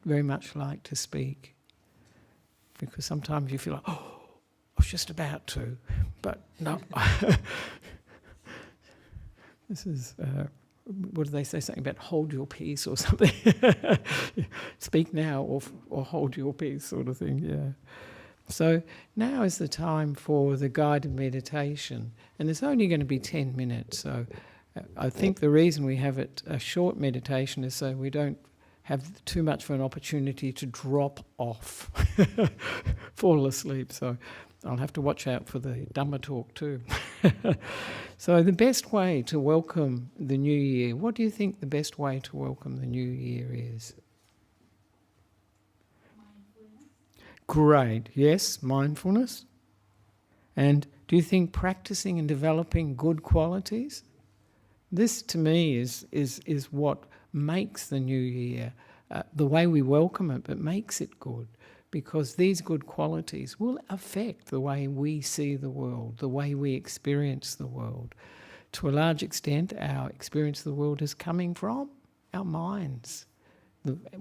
very much like to speak, because sometimes you feel like, oh, I was just about to, but no. This is, what do they say, something about hold your peace or something? Speak now or hold your peace sort of thing, yeah. So now is the time for the guided meditation, and it's only going to be 10 minutes, so I think the reason we have it a short meditation is so we don't have too much of an opportunity to drop off, fall asleep. So I'll have to watch out for the Dhamma talk too. So the best way to welcome the new year, what do you think the best way to welcome the new year is? Mindfulness. Great, yes, mindfulness. And do you think practicing and developing good qualities? This to me is what makes the new year, the way we welcome it, but makes it good. Because these good qualities will affect the way we see the world, the way we experience the world. To a large extent, our experience of the world is coming from our minds.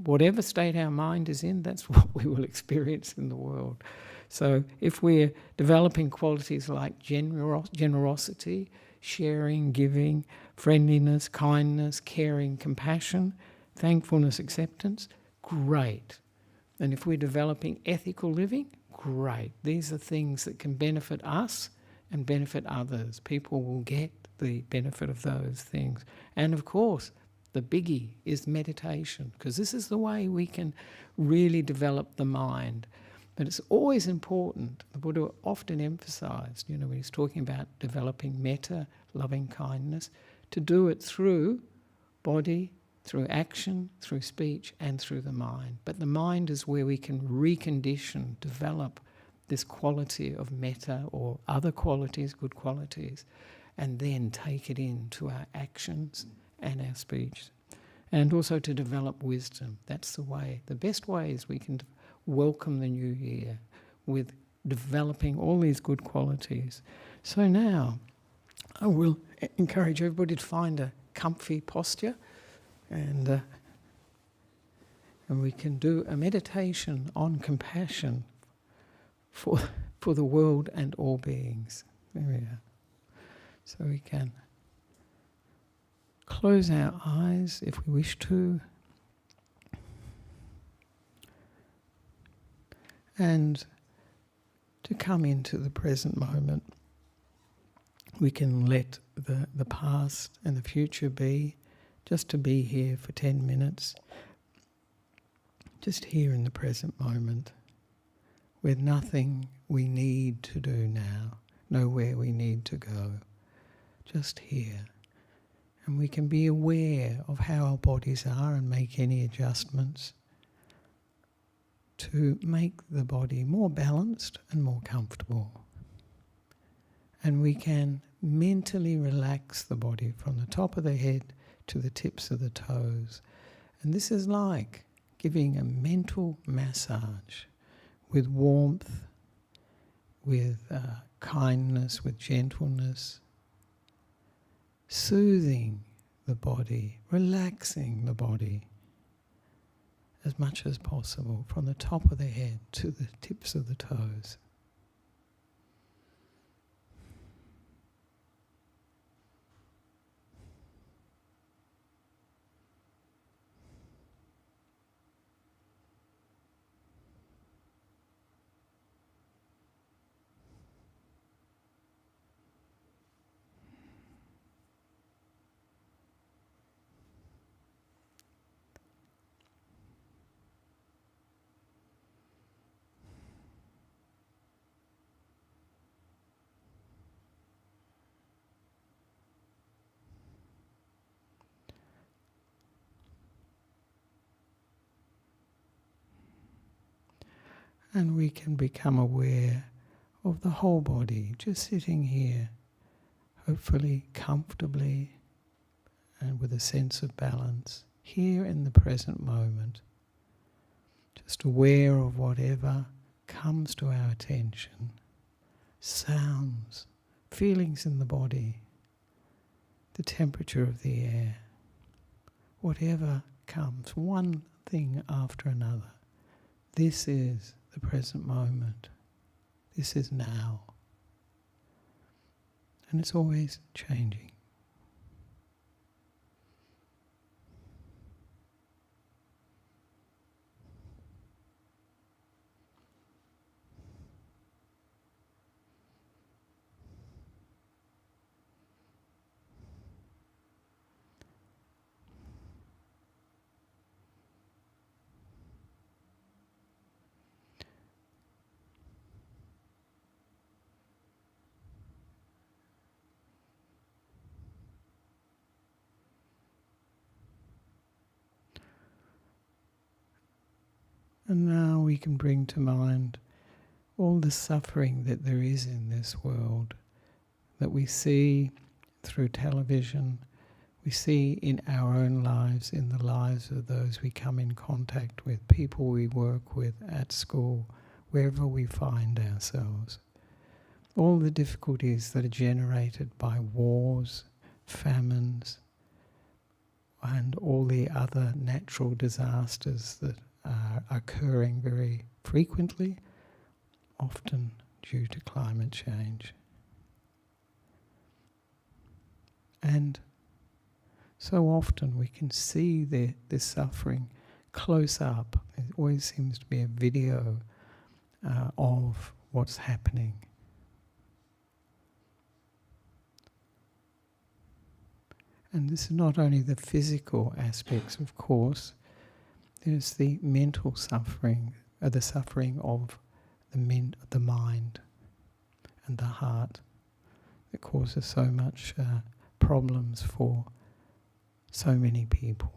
Whatever state our mind is in, that's what we will experience in the world. So if we're developing qualities like generosity, sharing, giving, friendliness, kindness, caring, compassion, thankfulness, acceptance, great. And if we're developing ethical living, great. These are things that can benefit us and benefit others. People will get the benefit of those things. And of course, the biggie is meditation, because this is the way we can really develop the mind. But it's always important, the Buddha often emphasised, when he's talking about developing metta, loving kindness, to do it through body, through action, through speech, and through the mind. But the mind is where we can recondition, develop this quality of metta or other qualities, good qualities, and then take it into our actions and our speech. And also to develop wisdom. That's the way. The best way is we can welcome the new year with developing all these good qualities. So now I will encourage everybody to find a comfy posture, and we can do a meditation on compassion for the world and all beings. There we are. So we can close our eyes if we wish to, and to come into the present moment. We can let the past and the future be, just to be here for 10 minutes, just here in the present moment, with nothing we need to do now, nowhere we need to go, just here. And we can be aware of how our bodies are and make any adjustments to make the body more balanced and more comfortable. And we can mentally relax the body from the top of the head to the tips of the toes. And this is like giving a mental massage with warmth, with kindness, with gentleness, soothing the body, relaxing the body as much as possible from the top of the head to the tips of the toes. And we can become aware of the whole body, just sitting here, hopefully comfortably and with a sense of balance, here in the present moment, just aware of whatever comes to our attention, sounds, feelings in the body, the temperature of the air, whatever comes, thing after another. This is the present moment. This is now. And it's always changing. And now we can bring to mind all the suffering that there is in this world, that we see through television, we see in our own lives, in the lives of those we come in contact with, people we work with at school, wherever we find ourselves. All the difficulties that are generated by wars, famines, and all the other natural disasters that are occurring very frequently, often due to climate change. And so often we can see this suffering close up. It always seems to be a video of what's happening. And this is not only the physical aspects, of course. There's the mental suffering, the suffering of the mind and the heart that causes so much problems for so many people.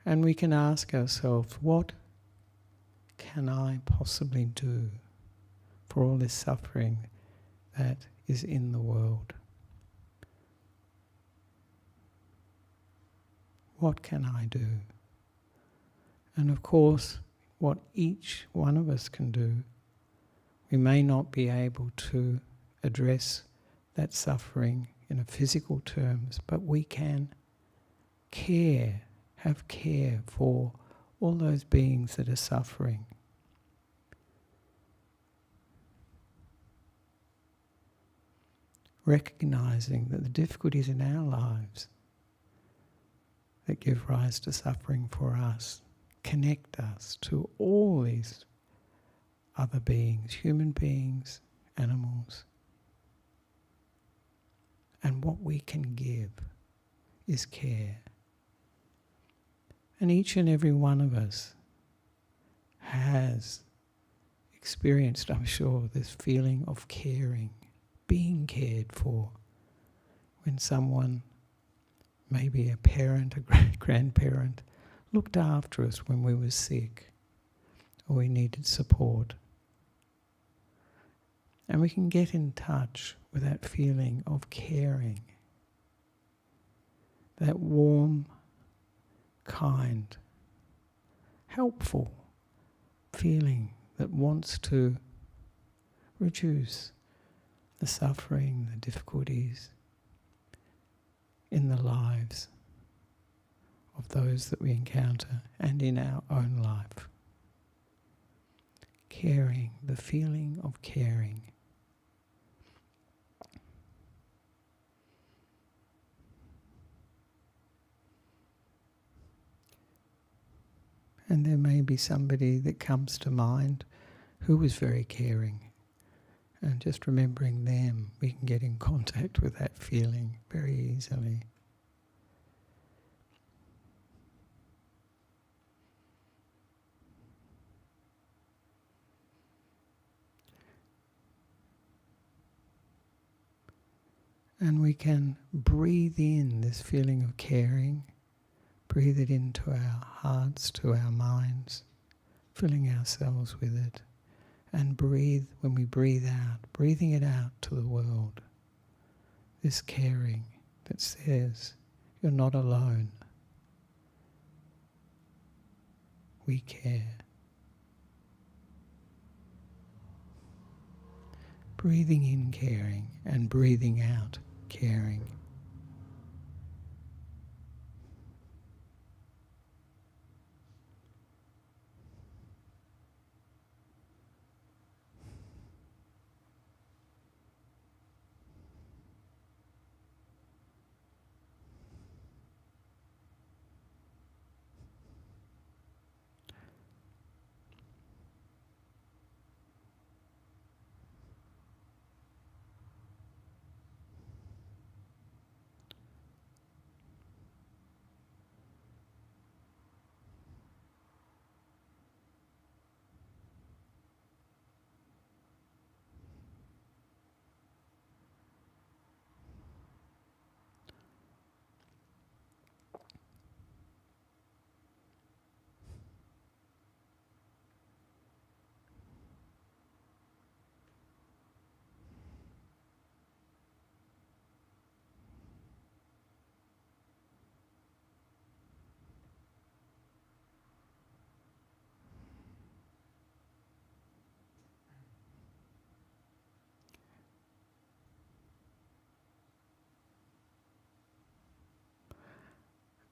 And we can ask ourselves, what can I possibly do for all this suffering that is in the world? What can I do? And of course, what each one of us can do, we may not be able to address that suffering in a physical terms, but we can have care for all those beings that are suffering. Recognizing that the difficulties in our lives that give rise to suffering for us connect us to all these other beings, human beings, animals. And what we can give is care. And each and every one of us has experienced, I'm sure, this feeling of caring, being cared for. When someone, maybe a parent, a grandparent, looked after us when we were sick or we needed support. And we can get in touch with that feeling of caring, that warm, kind, helpful feeling that wants to reduce the suffering, the difficulties in the lives of those that we encounter and in our own life. Caring, the feeling of caring. And there may be somebody that comes to mind who was very caring. And just remembering them, we can get in contact with that feeling very easily. And we can breathe in this feeling of caring, breathe it into our hearts, to our minds, filling ourselves with it. And breathe, when we breathe out, breathing it out to the world. This caring that says, you're not alone. We care. Breathing in caring and breathing out caring.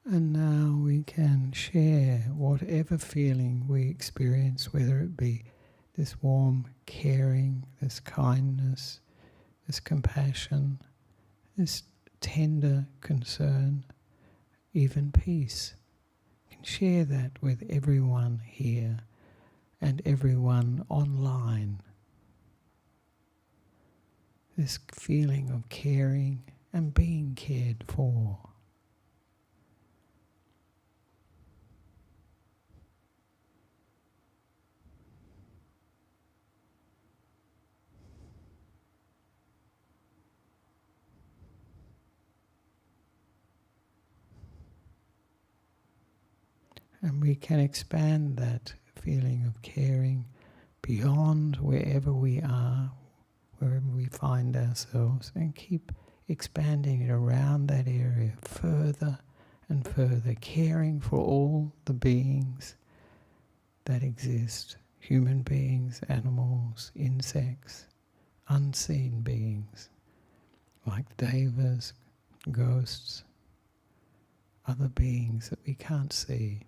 And now we can share whatever feeling we experience, whether it be this warm caring, this kindness, this compassion, this tender concern, even peace. We can share that with everyone here and everyone online. This feeling of caring and being cared for. And we can expand that feeling of caring beyond wherever we are, wherever we find ourselves, and keep expanding it around that area further and further, caring for all the beings that exist, human beings, animals, insects, unseen beings, like devas, ghosts, other beings that we can't see.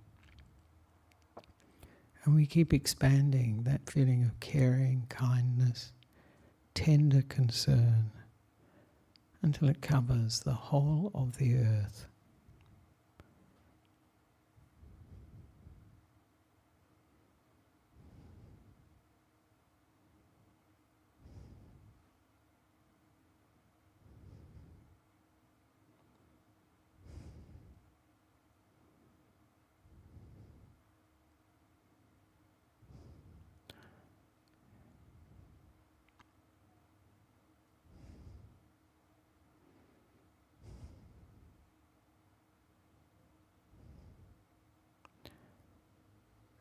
And we keep expanding that feeling of caring, kindness, tender concern, until it covers the whole of the earth.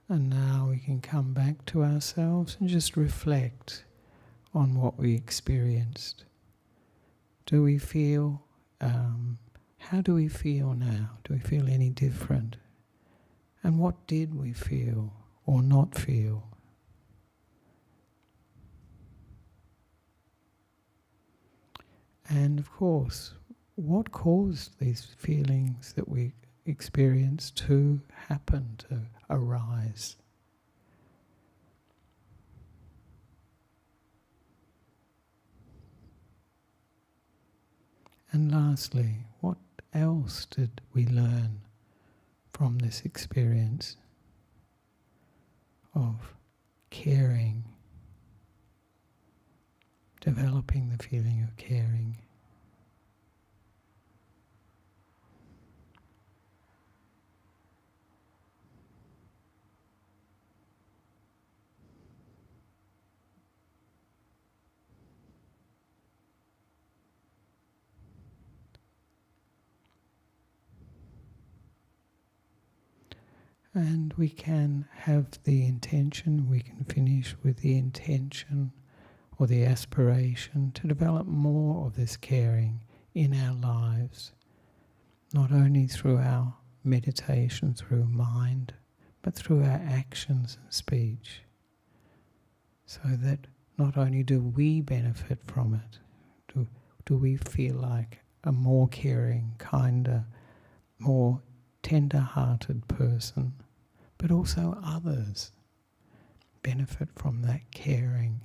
And now we can come back to ourselves and just reflect on what we experienced. Do we feel, how do we feel now? Do we feel any different? And what did we feel or not feel? And of course, what caused these feelings that we experience to happen, to arise? And lastly, what else did we learn from this experience of caring, developing the feeling of caring? And we can have the intention, we can finish with the intention or the aspiration to develop more of this caring in our lives, not only through our meditation, through mind, but through our actions and speech, so that not only do we benefit from it, do we feel like a more caring, kinder, more tender-hearted person, but also others benefit from that caring.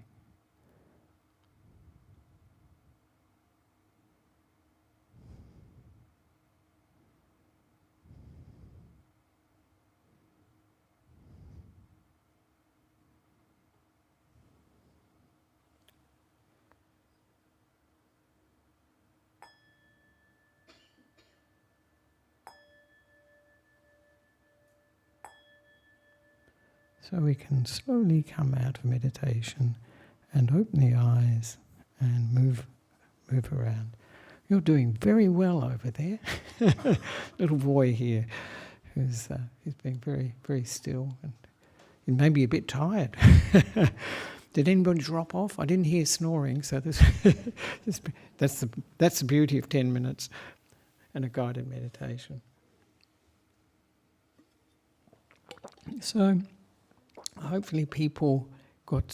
So we can slowly come out of meditation and open the eyes and move around. You're doing very well over there. Little boy here who's he's being very, very still and he may be a bit tired. Did anybody drop off? I didn't hear snoring, so that's the beauty of 10 minutes and a guided meditation. So hopefully people got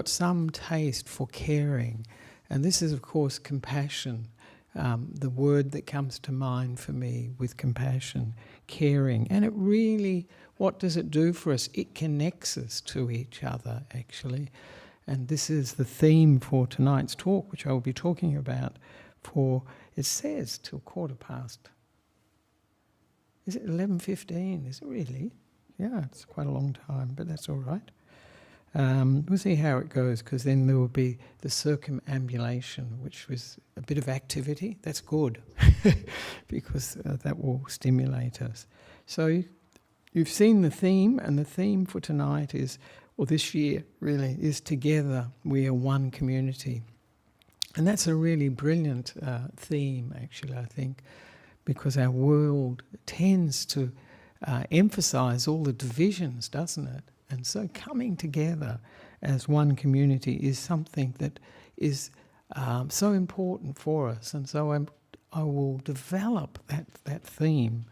some taste for caring, and this is of course compassion. The word that comes to mind for me with compassion, caring, and it really, what does it do for us? It connects us to each other actually, and this is the theme for tonight's talk, which I will be talking about. For it says till 15:15. Is it 11:15? Is it really? Yeah, it's quite a long time, but that's all right. We'll see how it goes, because then there will be the circumambulation, which was a bit of activity. That's good, because that will stimulate us. So you've seen the theme, and the theme for tonight is, or this year really, is together we are one community. And that's a really brilliant theme, actually, I think, because our world tends to emphasize all the divisions, doesn't it? And so coming together as one community is something that is so important for us. And so I will develop that theme.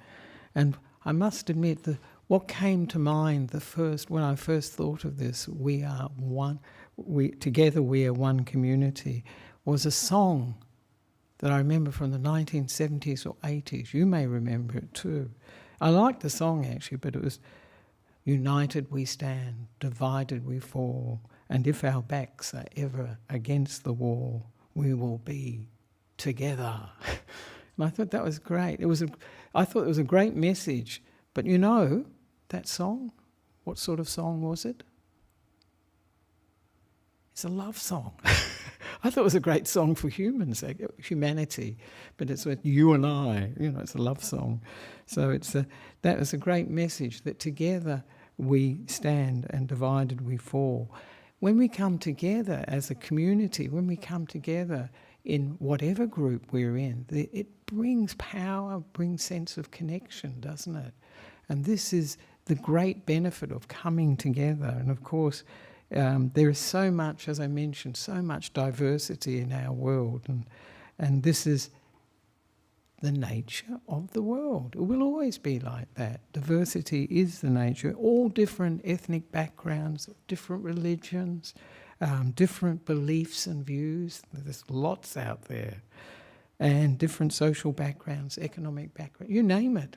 And I must admit that what came to mind when I first thought of this, we are one, together we are one community, was a song that I remember from the 1970s or 80s. You may remember it too. I liked the song actually, but it was, united we stand, divided we fall, and if our backs are ever against the wall, we will be together. And I thought that was great. I thought it was a great message. But you know, that song, what sort of song was it? It's a love song. I thought it was a great song for humanity, but it's with you and I, it's a love song. So that was a great message, that together we stand and divided we fall. When we come together as a community, when we come together in whatever group we're in, it brings power, brings sense of connection, doesn't it? And this is the great benefit of coming together. And of course, there is so much, as I mentioned, so much diversity in our world, and this is the nature of the world. It will always be like that. Diversity is the nature. All different ethnic backgrounds, different religions, different beliefs and views. There's lots out there. And different social backgrounds, economic background, you name it.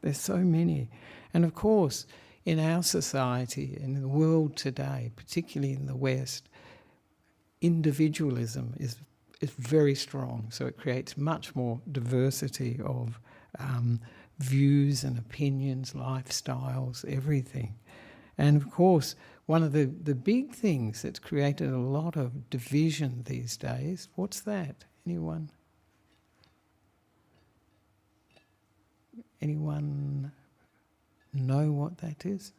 There's so many. And of course, in our society, in the world today, particularly in the West, individualism is very strong. So it creates much more diversity of views and opinions, lifestyles, everything. And of course, one of the big things that's created a lot of division these days, what's that? Anyone know what that is?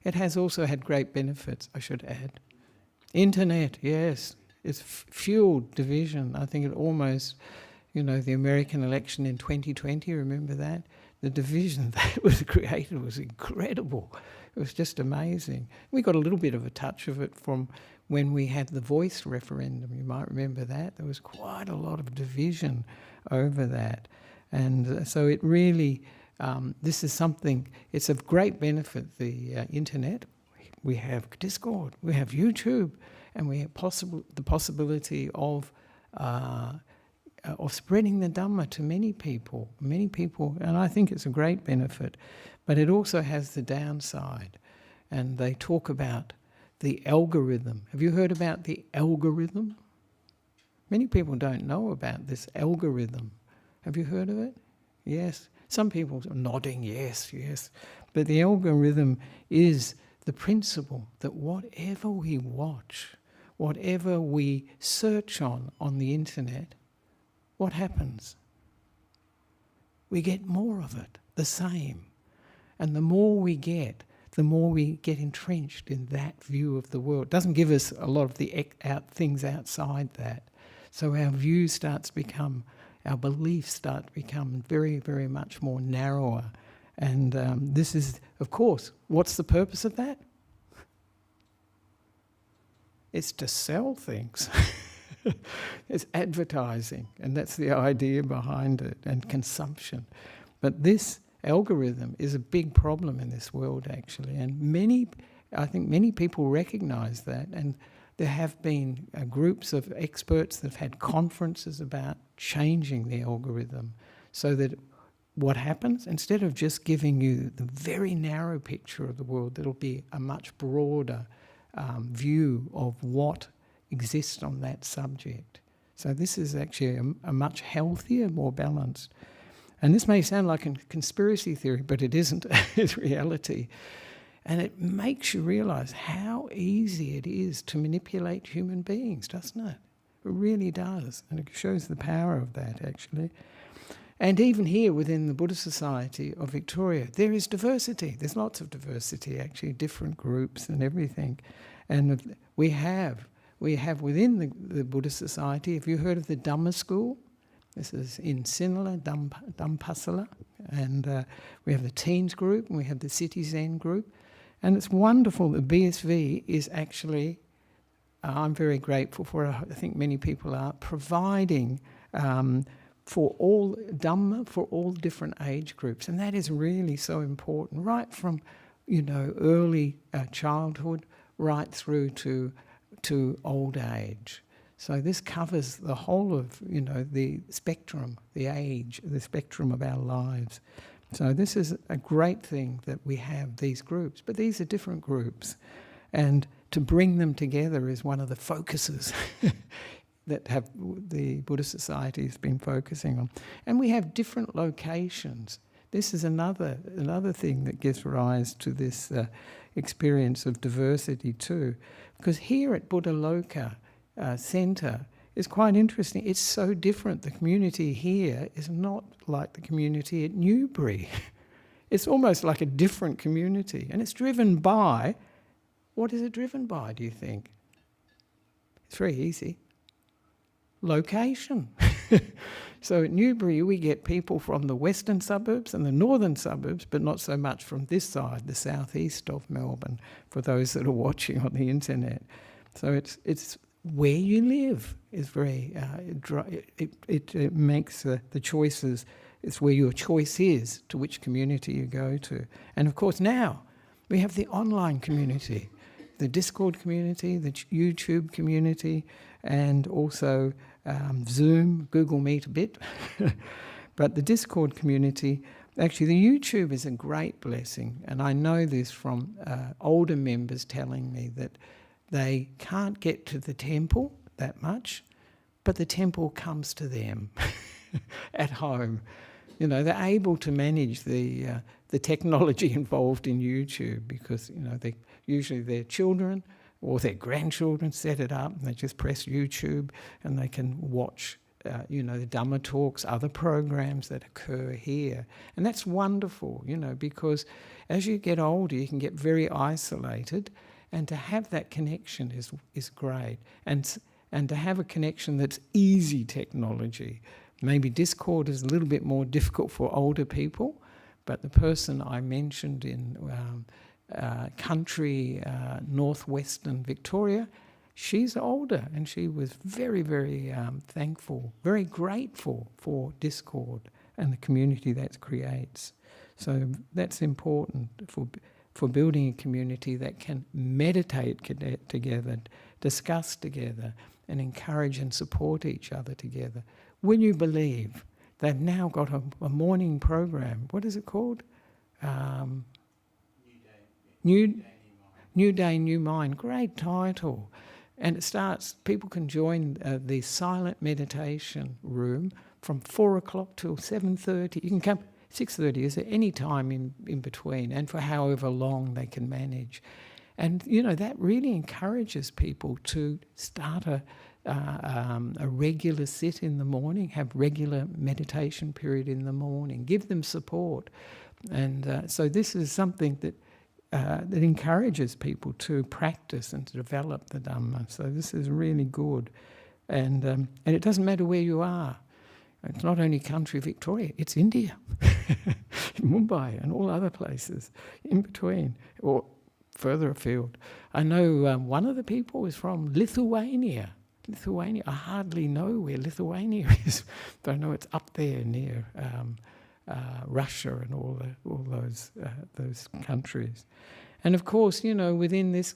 It has also had great benefits, I should add. Internet, yes, it's fueled division. I think it almost, the American election in 2020, remember that? The division that was created was incredible. It was just amazing. We got a little bit of a touch of it from when we had the voice referendum. You might remember that. There was quite a lot of division over that. And so it really, this is something, it's of great benefit, the internet. We have Discord, we have YouTube, and we have the possibility of spreading the Dhamma to many people, and I think it's a great benefit, but it also has the downside. And they talk about the algorithm. Have you heard about the algorithm? Many people don't know about this algorithm. Have you heard of it? Yes. Some people are nodding, yes, yes. But the algorithm is the principle that whatever we watch, whatever we search on the internet, what happens? We get more of it, the same. And the more we get entrenched in that view of the world. It doesn't give us a lot of the things outside that. So our view starts to become, our beliefs start to become very, very much more narrower. And this is, of course, what's the purpose of that? It's to sell things. It's advertising, and that's the idea behind it, and consumption. But this algorithm is a big problem in this world, actually, and I think many people recognise that, and there have been groups of experts that have had conferences about changing the algorithm so that what happens, instead of just giving you the very narrow picture of the world, there'll be a much broader view of what exists on that subject. So this is actually a much healthier, more balanced. And this may sound like a conspiracy theory, but it isn't. It's reality. And it makes you realise how easy it is to manipulate human beings, doesn't it? It really does. And it shows the power of that, actually. And even here within the Buddhist Society of Victoria, there is diversity. There's lots of diversity, actually, different groups and everything. And we have within the Buddhist Society, have you heard of the Dhamma school? This is in Sinhala, Dhampasala, and we have the teens group, and we have the City Zen group. And it's wonderful that BSV is actually, I'm very grateful for, I think many people are, providing for all Dhamma, for all different age groups. And that is really so important, right from, early childhood, right through to old age. So this covers the whole of, the spectrum, the age, the spectrum of our lives. So this is a great thing that we have these groups, but these are different groups. And to bring them together is one of the focuses that have the Buddhist Society has been focusing on. And we have different locations. This is another thing that gives rise to this experience of diversity too. Because here at Buddha Loka Centre is quite interesting. It's so different. The community here is not like the community at Newbury. It's almost like a different community. And it's driven by, what is it driven by, do you think? It's very easy. Location. So at Newbury we get people from the western suburbs and the northern suburbs, but not so much from this side, the southeast of Melbourne, for those that are watching on the internet. So it's where you live is very, it makes the choices, it's where your choice is to which community you go to. And of course now we have the online community, the Discord community, the YouTube community, and also Zoom, Google Meet a bit. But the Discord community, actually the YouTube is a great blessing. And I know this from older members telling me that they can't get to the temple that much, but the temple comes to them at home. They're able to manage the technology involved in YouTube because, usually their children or their grandchildren set it up and they just press YouTube and they can watch, the Dhamma talks, other programs that occur here. And that's wonderful, because as you get older, you can get very isolated. And to have that connection is great. And to have a connection that's easy technology. Maybe Discord is a little bit more difficult for older people, but the person I mentioned in country northwestern Victoria, she's older and she was very, very thankful, very grateful for Discord and the community that creates. So that's important for building a community that can meditate together, discuss together and encourage and support each other together. Will you believe they've now got a morning program? What is it called? New Day, New Mind. Great title. And it starts, people can join the silent meditation room from 4 o'clock till 7:30. You can come 6:30, is there any time in between, and for however long they can manage. And, that really encourages people to start a regular sit in the morning, have regular meditation period in the morning, give them support. And so this is something that encourages people to practice and to develop the Dhamma. So this is really good. And it doesn't matter where you are. It's not only country Victoria, it's India, Mumbai and all other places in between or further afield. I know one of the people is from Lithuania. I hardly know where Lithuania is, but I know it's up there near Russia and all those countries. And of course, within this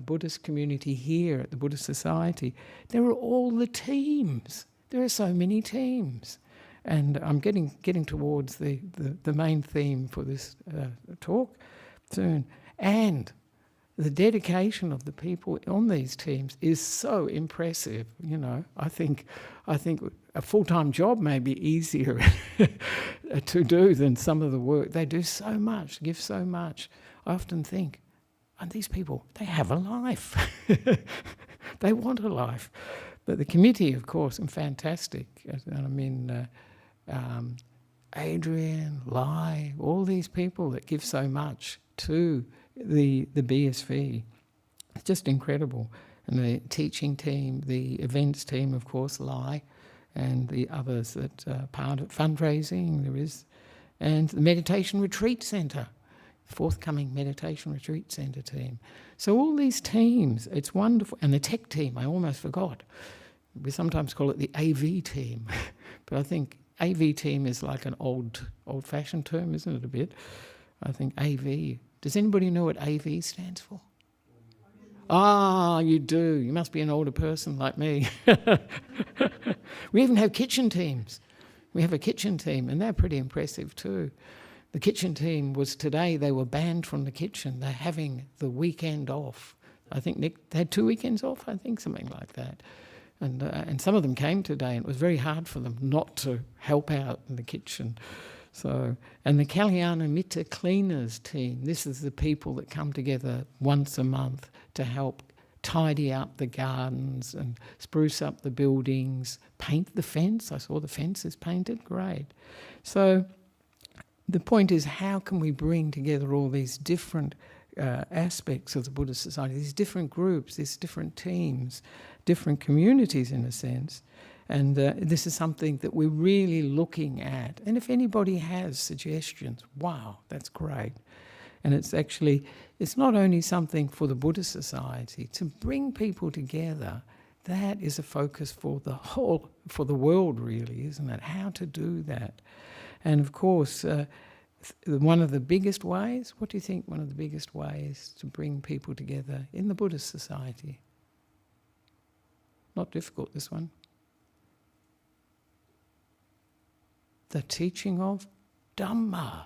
Buddhist community here at the Buddhist Society, there are all the teams. There are so many teams. And I'm getting towards the main theme for this talk soon. And the dedication of the people on these teams is so impressive. I think a full-time job may be easier to do than some of the work. They do so much, give so much. I often think, and these people, they have a life. They want a life. But the committee, of course, are fantastic. I mean, Adrian, Lai, all these people that give so much to the BSV. It's just incredible. And the teaching team, the events team, of course, Lai, and the others that are part of fundraising there is, and the meditation retreat centre, forthcoming meditation retreat centre team. So all these teams, it's wonderful. And the tech team, I almost forgot. We sometimes call it the AV team, but I think AV team is like an old-fashioned term, isn't it, a bit? I think AV. Does anybody know what AV stands for? Ah, you do. You must be an older person like me. We even have kitchen teams. We have a kitchen team, and they're pretty impressive too. The kitchen team was today, they were banned from the kitchen. They're having the weekend off. I think Nick, they had 2 weekends off, I think, something like that. And some of them came today, and it was very hard for them not to help out in the kitchen. So, and the Kalyana Mitta cleaners team, this is the people that come together once a month to help tidy up the gardens and spruce up the buildings, paint the fence. I saw the fence is painted, great. So the point is, how can we bring together all these different aspects of the Buddhist Society, these different groups, these different teams, different communities in a sense. And this is something that we're really looking at. And if anybody has suggestions, wow, that's great. And it's not only something for the Buddhist Society, to bring people together, that is a focus for the world really, isn't it? How to do that. And of course, one of the biggest ways, what do you think one of the biggest ways to bring people together in the Buddhist Society? Not difficult, this one. The teaching of Dhamma.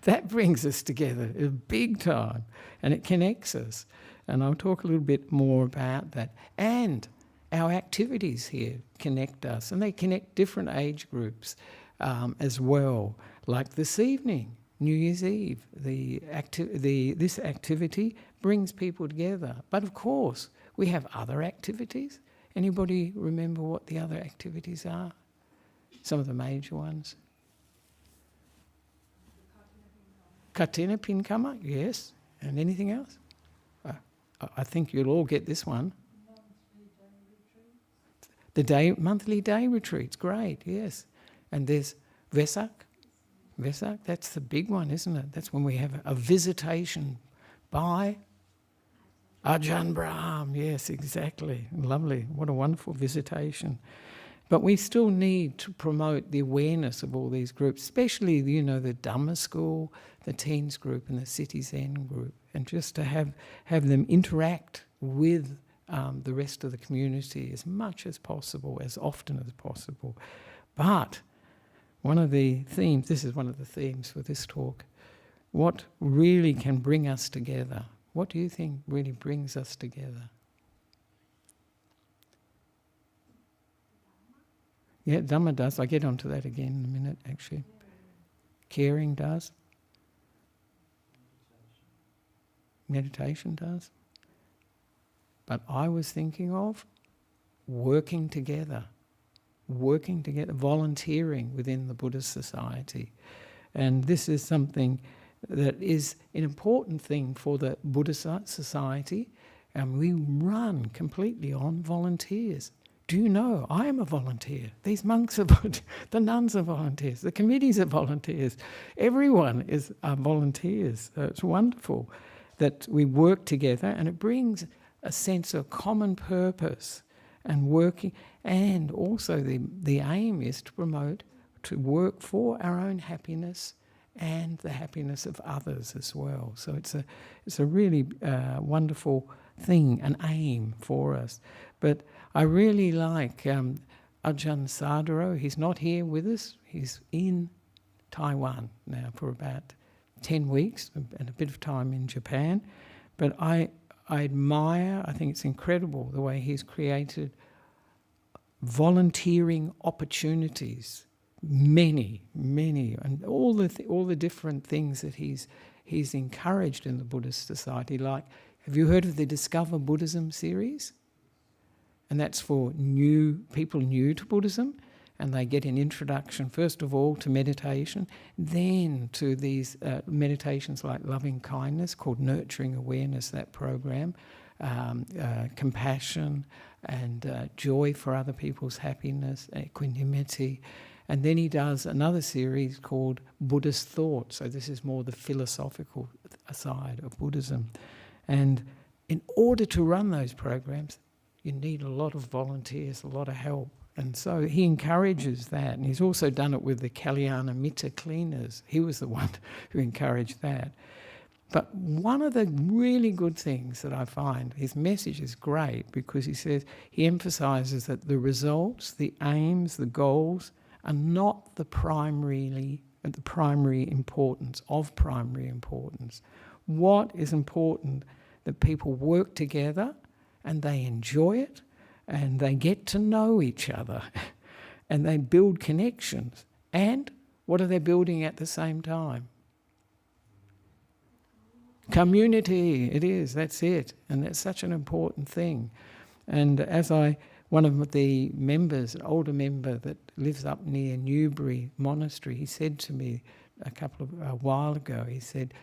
That brings us together big time, and it connects us. And I'll talk a little bit more about that. And our activities here connect us, and they connect different age groups as well. Like this evening, New Year's Eve, this activity brings people together. But of course, we have other activities. Anybody remember what the other activities are? Some of the major ones. Katina Pinkama, yes. And anything else? I think you'll all get this one. Monthly day retreats, great, yes. And there's Vesak. Vesak, that's the big one, isn't it? That's when we have a visitation by Ajahn Brahm. Yes, exactly. Lovely. What a wonderful visitation. But we still need to promote the awareness of all these groups, especially, the Dhamma school, the teens group and the City Zen group. and just to have them interact with the rest of the community as much as possible, as often as possible. But one of the themes, this is one of the themes for this talk, what really can bring us together? What do you think really brings us together? Yeah, Dhamma does. I'll get onto that again in a minute, actually. Caring does. Meditation does. But I was thinking of working together, volunteering within the Buddhist Society. And this is something that is an important thing for the Buddhist Society, and we run completely on volunteers. Do you know, I am a volunteer. These monks are the nuns are volunteers, the committees are volunteers. Everyone is volunteers. So it's wonderful that we work together, and it brings a sense of common purpose and working, and also the aim is to work for our own happiness and the happiness of others as well. So it's a really wonderful thing, an aim for us. But I really like Ajahn Sadaro. He's not here with us. He's in Taiwan now for about 10 weeks and a bit of time in Japan. But I admire, I think it's incredible the way he's created volunteering opportunities, many, and all the different things that he's encouraged in the Buddhist Society. Like, have you heard of the Discover Buddhism series? And that's for people new to Buddhism, and they get an introduction, first of all, to meditation, then to these meditations like loving kindness, called Nurturing Awareness, that program, compassion and joy for other people's happiness, equanimity. And then he does another series called Buddhist Thought. So this is more the philosophical side of Buddhism. And in order to run those programs, you need a lot of volunteers, a lot of help. And so he encourages that. And he's also done it with the Kalyana Mitta cleaners. He was the one who encouraged that. But one of the really good things that I find, his message is great, because he emphasises that the results, the aims, the goals are not the primary importance of primary importance. What is important? That people work together and they enjoy it and they get to know each other and they build connections. And what are they building at the same time? Community, it is, that's it. And that's such an important thing. And one of the members, an older member that lives up near Newbury Monastery, he said to me a while ago, he said,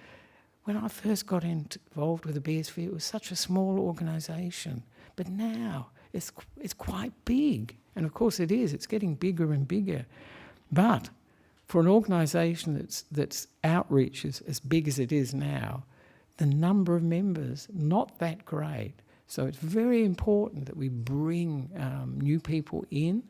when I first got involved with the BSV, it was such a small organisation, but now it's quite big. And of course it is, it's getting bigger and bigger. But for an organisation that's outreach is as big as it is now, the number of members, not that great. So it's very important that we bring new people in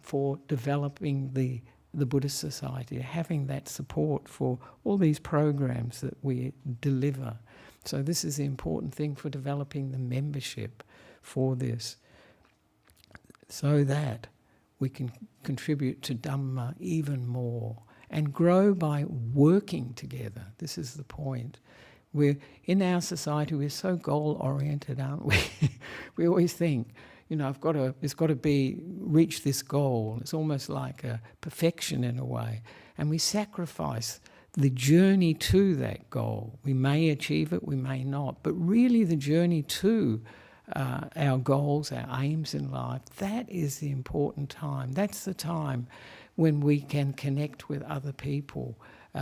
for developing the Buddhist Society, having that support for all these programs that we deliver. So this is the important thing for developing the membership for this, so that we can contribute to Dhamma even more and grow by working together. This is the point. In our society, we're so goal-oriented, aren't we? We always think, it's got to reach this goal. It's almost like a perfection in a way. And we sacrifice the journey to that goal. We may achieve it, we may not. But really the journey to our goals, our aims in life, that is the important time. That's the time when we can connect with other people.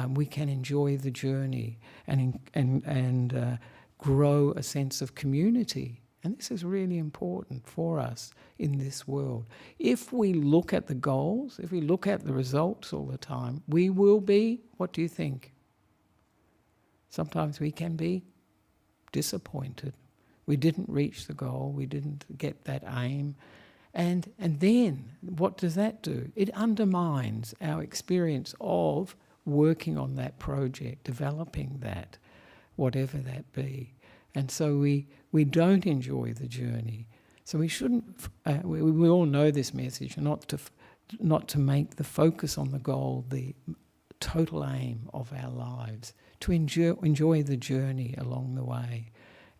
We can enjoy the journey and grow a sense of community. And this is really important for us in this world. If we look at the goals, if we look at the results all the time, we will be, what do you think? Sometimes we can be disappointed. We didn't reach the goal, we didn't get that aim. And then, what does that do? It undermines our experience of working on that project, developing that. whatever that be. And so we don't enjoy the journey. So we shouldn't, we all know this message, not to make the focus on the goal the total aim of our lives, to enjoy the journey along the way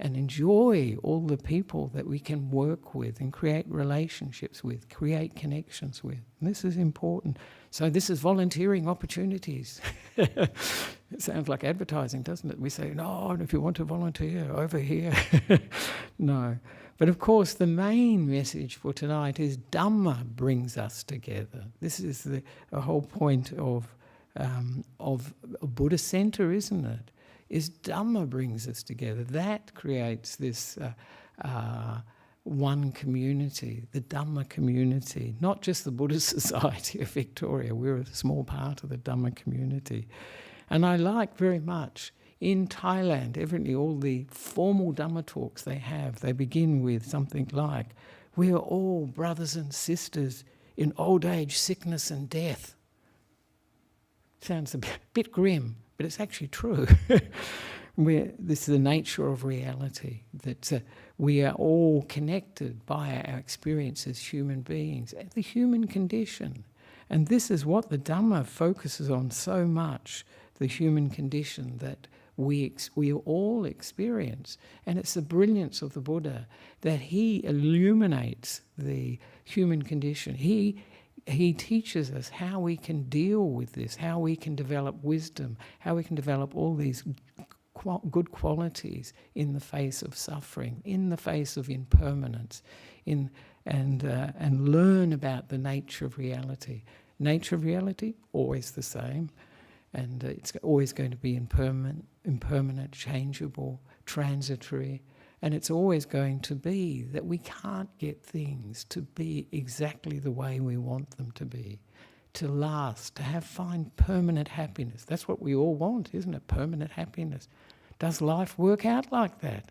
and enjoy all the people that we can work with and create relationships with, create connections with. And this is important. So this is volunteering opportunities. It sounds like advertising, doesn't it? We say, no, if you want to volunteer, over here. No. But of course, the main message for tonight is Dhamma brings us together. This is the whole point of a Buddhist centre, isn't it? Is Dhamma brings us together. That creates this one community, the Dhamma community, not just the Buddhist Society of Victoria. We're a small part of the Dhamma community. And I like very much in Thailand, all the formal Dhamma talks they begin with something like, we are all brothers and sisters in old age, sickness and death. Sounds a bit grim, but it's actually true. This is the nature of reality, that we are all connected by our experience as human beings, the human condition. And this is what the Dhamma focuses on so much, the human condition that we all experience. And it's the brilliance of the Buddha that he illuminates the human condition. He teaches us how we can deal with this, how we can develop wisdom, how we can develop all these good qualities in the face of suffering, in the face of impermanence, and learn about the nature of reality. Nature of reality, always the same, and it's always going to be impermanent, changeable, transitory. And it's always going to be that we can't get things to be exactly the way we want them to be, to last, to find permanent happiness. That's what we all want, isn't it? Permanent happiness. Does life work out like that?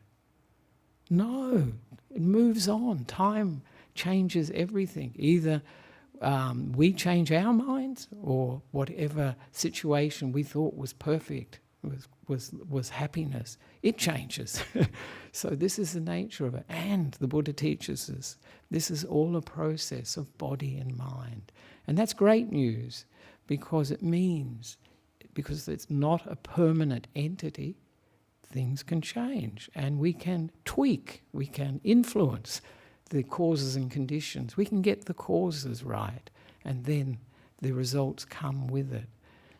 No, it moves on. Time changes everything. Either we change our minds, or whatever situation we thought was perfect, was happiness, it changes. So this is the nature of it. And the Buddha teaches us this is all a process of body and mind. And that's great news, because it means, because it's not a permanent entity, things can change and we can tweak, we can influence the causes and conditions. We can get the causes right, and then the results come with it.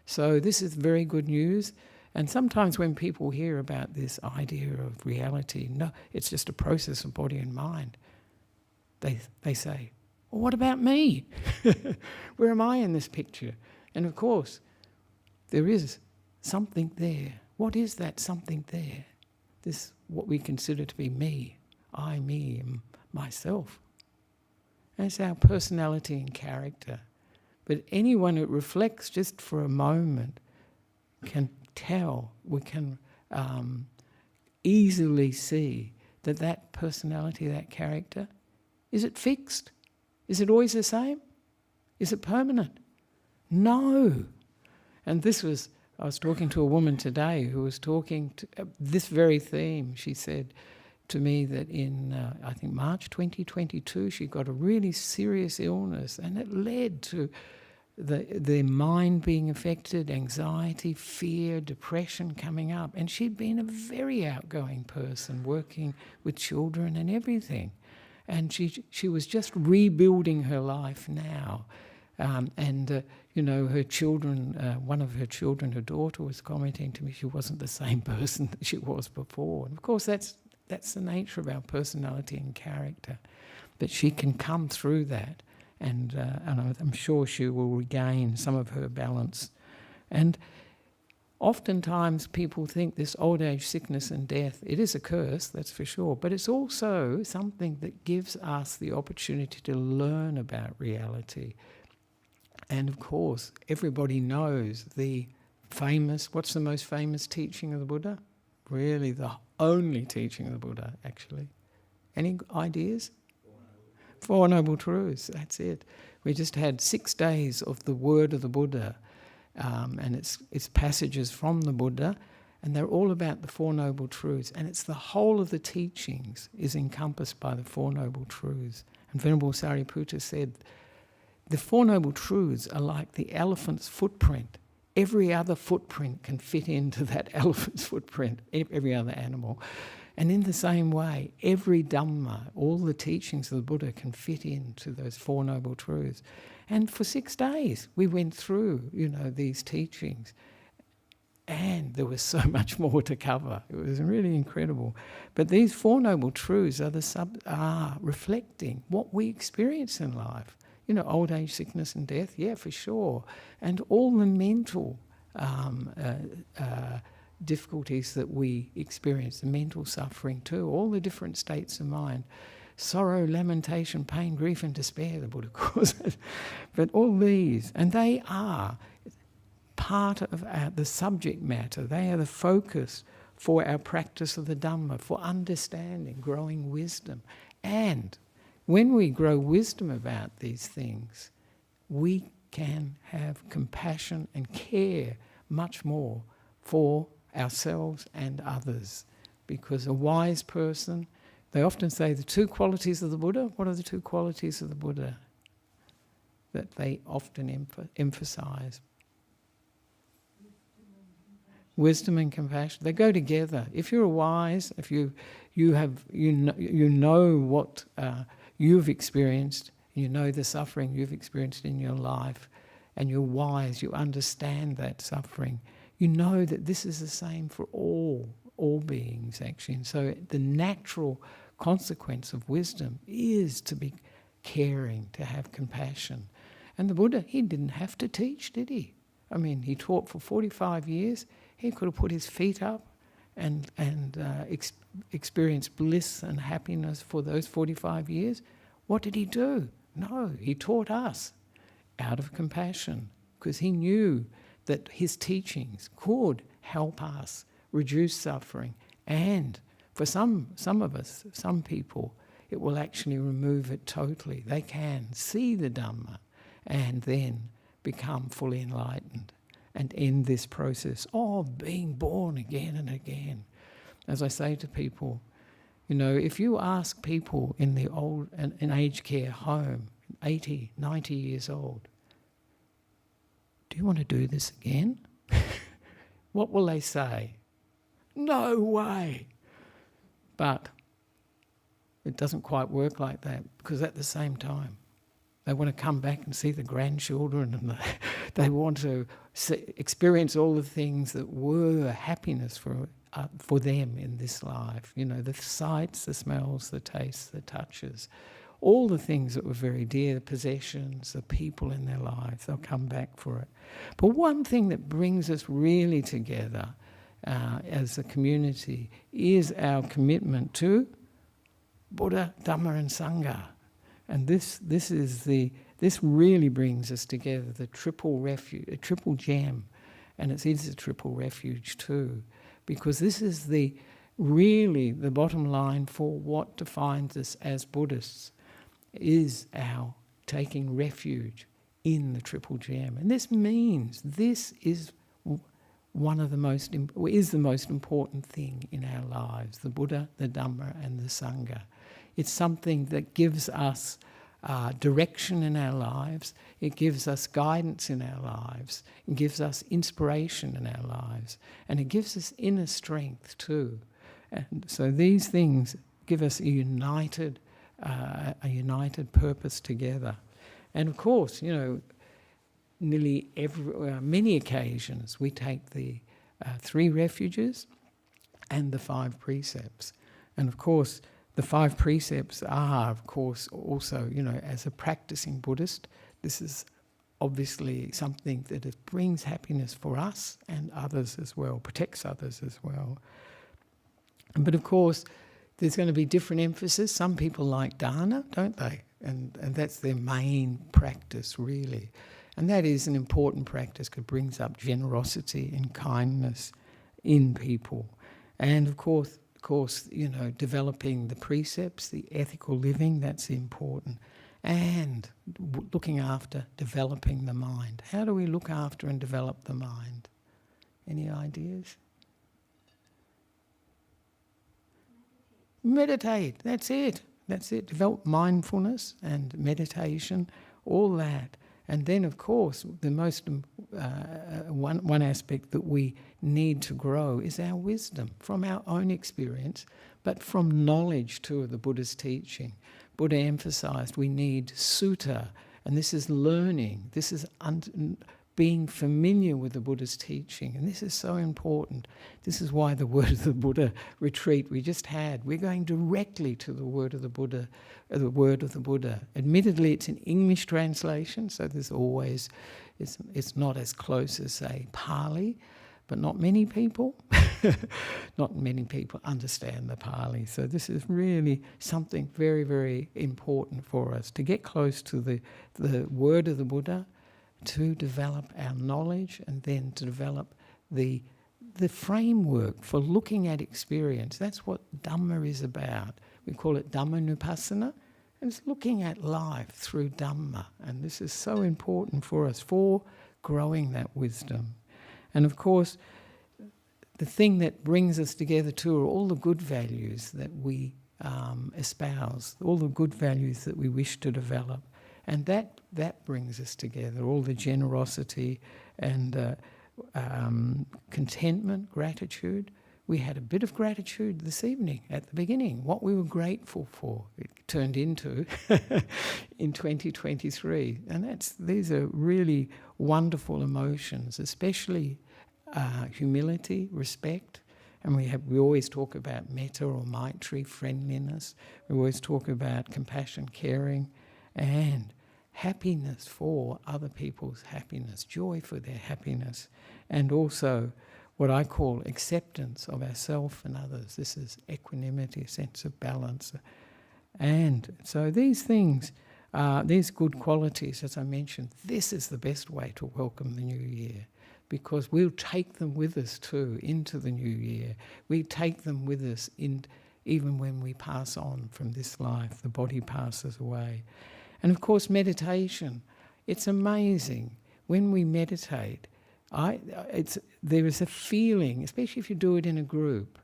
So this is very good news. And sometimes when people hear about this idea of reality, no, it's just a process of body and mind, they say, well, what about me? Where am I in this picture? And of course, there is something there. What is that something there? This, what we consider to be me, I, me, and myself. And it's our personality and character. But anyone who reflects just for a moment can tell, we can easily see that personality, that character, is it fixed? Is it always the same? Is it permanent? No. And I was talking to a woman today who was talking to this very theme. She said to me that in, I think, March 2022, she got a really serious illness, and it led to the mind being affected, anxiety, fear, depression coming up. And she'd been a very outgoing person, working with children and everything. And she was just rebuilding her life now. Her children, one of her children, her daughter, was commenting to me she wasn't the same person that she was before. And of course, that's the nature of our personality and character. But she can come through that, and I'm sure she will regain some of her balance. And oftentimes people think this old age, sickness and death, it is a curse, that's for sure, but it's also something that gives us the opportunity to learn about reality. And of course, everybody knows what's the most famous teaching of the Buddha? Really the only teaching of the Buddha, actually. Any ideas? Four Noble Truths, that's it. We just had 6 days of the word of the Buddha, and it's passages from the Buddha And they're all about the Four Noble Truths. And it's the whole of the teachings is encompassed by the Four Noble Truths. And Venerable Sariputta said, the Four Noble Truths are like the elephant's footprint. Every other footprint can fit into that elephant's footprint, every other animal. And in the same way, every Dhamma, all the teachings of the Buddha can fit into those Four Noble Truths. And for 6 days, we went through, these teachings. And there was so much more to cover. It was really incredible. But these Four Noble Truths are reflecting what we experience in life. Old age, sickness and death, yeah, for sure. And all the mental difficulties that we experience, the mental suffering too, all the different states of mind. Sorrow, lamentation, pain, grief and despair, the Buddha calls it. But all these, and they are part of the subject matter. They are the focus for our practice of the Dhamma, for understanding, growing wisdom. And when we grow wisdom about these things, we can have compassion and care much more for ourselves and others. Because a wise person, they often say the 2 qualities of the Buddha. What are the 2 qualities of the Buddha that they often emphasize? Wisdom and compassion. They go together. If you're wise, if you know what you've experienced, you know the suffering you've experienced in your life, and you're wise, you understand that suffering, you know that this is the same for all beings actually. And so the natural consequence of wisdom is to be caring, to have compassion. And the Buddha, he didn't have to teach, did he? I mean, he taught for 45 years. He could have put his feet up and experienced bliss and happiness for those 45 years. What did he do? No, he taught us out of compassion, because he knew that his teachings could help us reduce suffering, and for some of us, some people, it will actually remove it totally. They can see the Dhamma and then become fully enlightened and end this process of being born again and again. As I say to people, if you ask people in the old and aged care home, 80, 90 years old, do you want to do this again? What will they say? No way. But it doesn't quite work like that, because at the same time, they want to come back and see the grandchildren, and they want to experience all the things that were happiness for them in this life. The sights, the smells, the tastes, the touches, all the things that were very dear, the possessions, the people in their lives, they'll come back for it. But one thing that brings us really together as a community is our commitment to Buddha, Dhamma and Sangha. And this really brings us together, the triple refuge, a triple gem, and it is a triple refuge too, because this is really the bottom line for what defines us as Buddhists, is our taking refuge in the triple gem. And this means this is the most important thing in our lives, the Buddha, the Dhamma and the Sangha. It's something that gives us direction in our lives, it gives us guidance in our lives, it gives us inspiration in our lives, and it gives us inner strength too. And so these things give us a united purpose together. And of course, many occasions we take the 3 refuges and the 5 precepts. And of course, the 5 precepts are, of course, also, as a practicing Buddhist, this is obviously something that it brings happiness for us and others as well, protects others as well. But of course, there's going to be different emphasis. Some people like dana, don't they? And that's their main practice, really. And that is an important practice because it brings up generosity and kindness in people. And of course, developing the precepts, the ethical living, that's important. And looking after, developing the mind. How do we look after and develop the mind? Any ideas? Meditate, that's it. That's it. Develop mindfulness and meditation, all that. And then, of course, the most one aspect that we need to grow is our wisdom from our own experience, but from knowledge too of the Buddha's teaching. Buddha emphasized we need sutta, and this is learning. This is being familiar with the Buddha's teaching, and this is so important. This is why the Word of the Buddha retreat we just had, we're going directly to the Word of the Buddha, the Word of the Buddha. Admittedly, it's an English translation, so there's always, it's not as close as, say, Pali, but not many people understand the Pali. So this is really something very, very important for us, to get close to the Word of the Buddha, to develop our knowledge, and then to develop the framework for looking at experience. That's what Dhamma is about. We call it Dhammanupassana, and it's looking at life through Dhamma. And this is so important for us for growing that wisdom. And of course, the thing that brings us together too are all the good values that we espouse, all the good values that we wish to develop. And that brings us together, all the generosity and contentment, gratitude. We had a bit of gratitude this evening at the beginning, what we were grateful for. It turned into in 2023. And these are really wonderful emotions, especially humility, respect. And we always talk about metta or maitri, friendliness. We always talk about compassion, caring, and happiness for other people's happiness, joy for their happiness, and also what I call acceptance of ourselves and others. This is equanimity, a sense of balance. And so these things, these good qualities, as I mentioned, this is the best way to welcome the new year, because we'll take them with us too into the new year. We take them with us even when we pass on from this life, the body passes away. And of course, meditation, it's amazing. When we meditate, there is a feeling, especially if you do it in a group.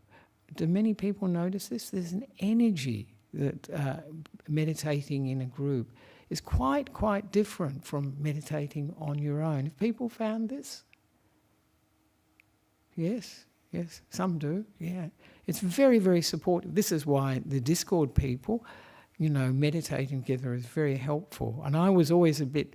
Do many people notice this? There's an energy that meditating in a group is quite different from meditating on your own. Have people found this? Yes, some do, yeah. It's very, very supportive. This is why the Discord people, meditating together is very helpful. And I was always a bit,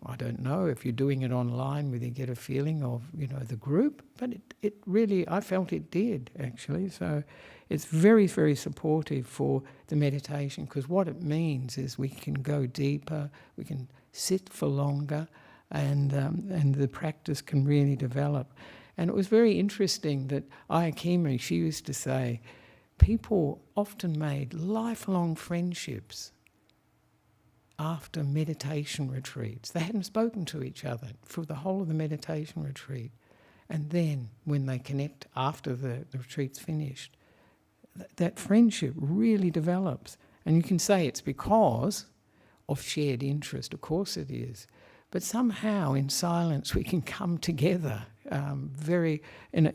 I don't know if you're doing it online whether you get a feeling of, the group, but it really, I felt it did actually. So it's very, very supportive for the meditation, because what it means is we can go deeper, we can sit for longer, and the practice can really develop. And it was very interesting that Ayakimi, she used to say, people often made lifelong friendships after meditation retreats. They hadn't spoken to each other for the whole of the meditation retreat. And then when they connect after the retreat's finished, that friendship really develops. And you can say it's because of shared interest. Of course it is. But somehow in silence we can come together in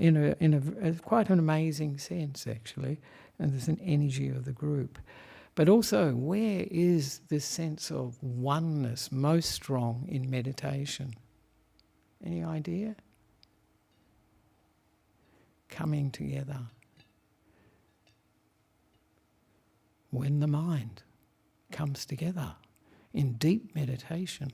a quite an amazing sense actually, and there's an energy of the group. But also, where is this sense of oneness most strong in meditation? Any idea? Coming together. When the mind comes together in deep meditation.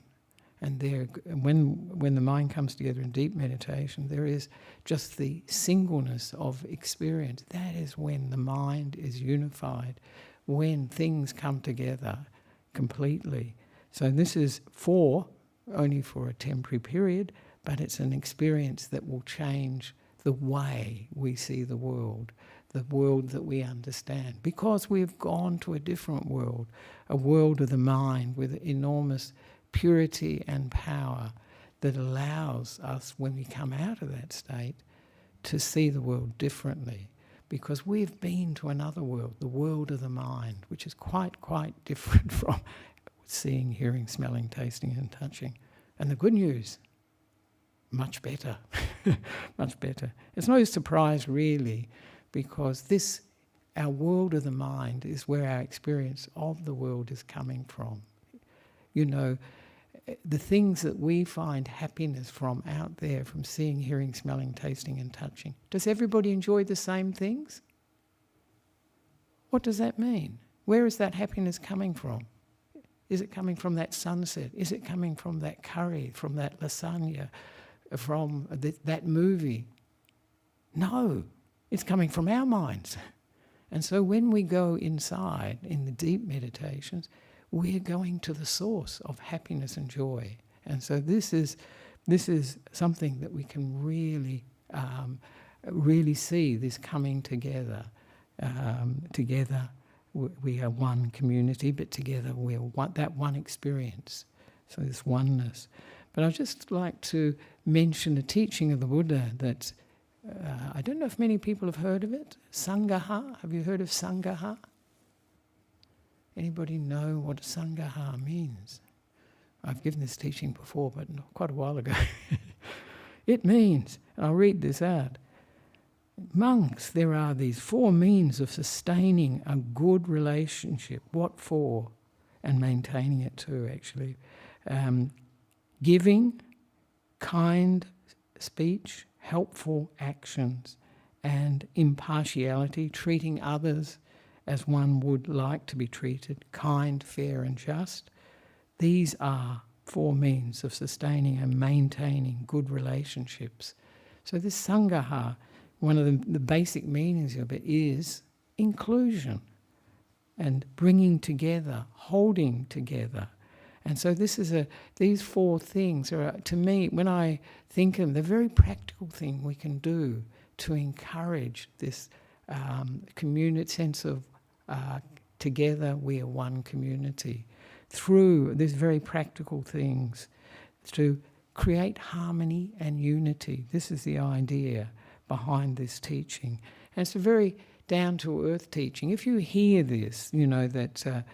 And when the mind comes together in deep meditation, there is just the singleness of experience. That is when the mind is unified, when things come together completely. So this is only for a temporary period, but it's an experience that will change the way we see the world that we understand. Because we've gone to a different world, a world of the mind with enormous purity and power that allows us, when we come out of that state, to see the world differently. Because we've been to another world, the world of the mind, which is quite different from seeing, hearing, smelling, tasting and touching. And the good news, much better, much better. It's no surprise really, because this our world of the mind is where our experience of the world is coming from. You know, the things that we find happiness from out there, from seeing, hearing, smelling, tasting and touching. Does everybody enjoy the same things? What does that mean? Where is that happiness coming from? Is it coming from that sunset? Is it coming from that curry, from that lasagna, from that movie? No, it's coming from our minds. And so when we go inside in the deep meditations, we're going to the source of happiness and joy. And so this is something that we can really see, this coming together. Together we are one community, but together we're that one experience. So this oneness. But I'd just like to mention a teaching of the Buddha that I don't know if many people have heard of it. Sangaha. Have you heard of Sangaha? Anybody know what Sangaha means? I've given this teaching before, but quite a while ago. It means, and I'll read this out. Monks, there are these 4 means of sustaining a good relationship. What for? And maintaining it too, actually. Giving, kind speech, helpful actions, and impartiality, treating others as one would like to be treated, kind, fair and just. These are 4 means of sustaining and maintaining good relationships. So this Sangaha, one of the basic meanings of it is inclusion and bringing together, holding together. And so these 4 things are, to me, when I think of them, they're a very practical thing we can do to encourage this community sense of together we are one community. Through these very practical things to create harmony and unity. This is the idea behind this teaching. And it's a very down-to-earth teaching. If you hear this, you know that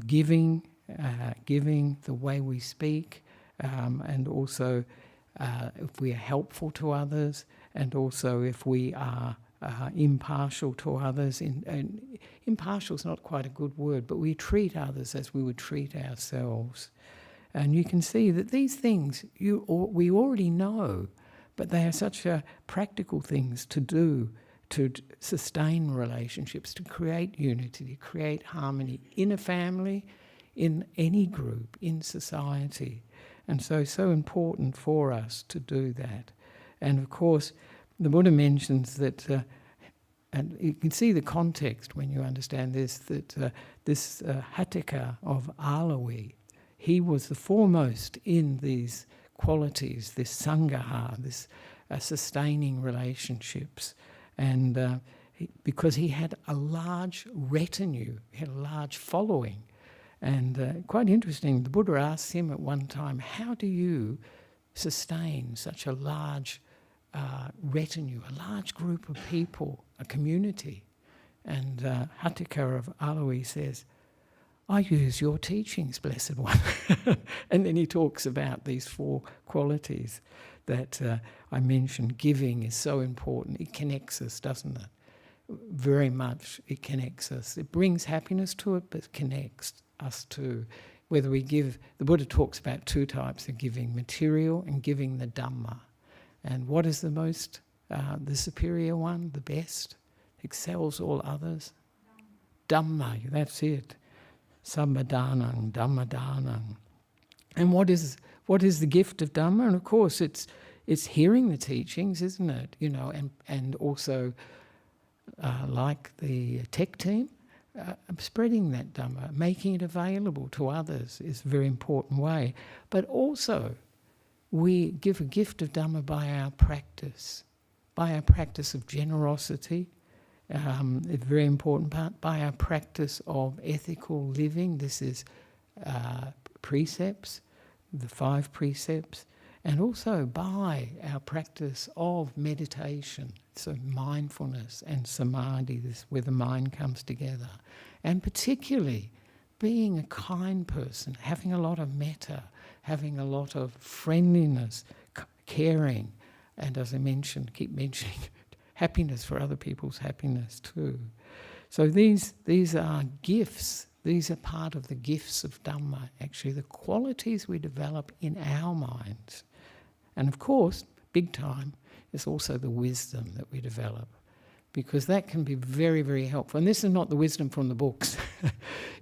giving, the way we speak, and also if we are helpful to others, and also if we are impartial to others. And impartial is not quite a good word, but we treat others as we would treat ourselves. And you can see that these things we already know, but they are such practical things to do to sustain relationships, to create unity, to create harmony in a family, in any group, in society. And so important for us to do that. And of course, the Buddha mentions that, and you can see the context when you understand this, that this Hattika of Alawi, he was the foremost in these qualities, this Sangaha, this sustaining relationships. And because he had a large retinue, he had a large following. And quite interesting, the Buddha asked him at one time, how do you sustain such a large retinue, a large group of people, a community? And Hattika of Alawi says, I use your teachings, Blessed One. And then he talks about these 4 qualities that I mentioned. Giving is so important. It connects us, doesn't it? Very much it connects us. It brings happiness to it, but it connects us too. Whether we give, the Buddha talks about 2 types of giving, material and giving the Dhamma. And what is the superior one, the best, excels all others? Dhamma, that's it. Sabbadhanang, Dhammadanang. And what is the gift of Dhamma? And of course it's hearing the teachings, isn't it? You know, and also like the tech team, spreading that Dhamma, making it available to others is a very important way. But also we give a gift of Dhamma by our practice of generosity. A very important part, by our practice of ethical living. This is precepts, the 5 precepts, and also by our practice of meditation, so mindfulness and samadhi, this where the mind comes together. And particularly being a kind person, having a lot of metta, having a lot of friendliness, caring, and as I mentioned, keep mentioning, happiness for other people's happiness too. So these are gifts. These are part of the gifts of Dhamma, actually, the qualities we develop in our minds. And of course, big time, is also the wisdom that we develop, because that can be very, very helpful. And this is not the wisdom from the books.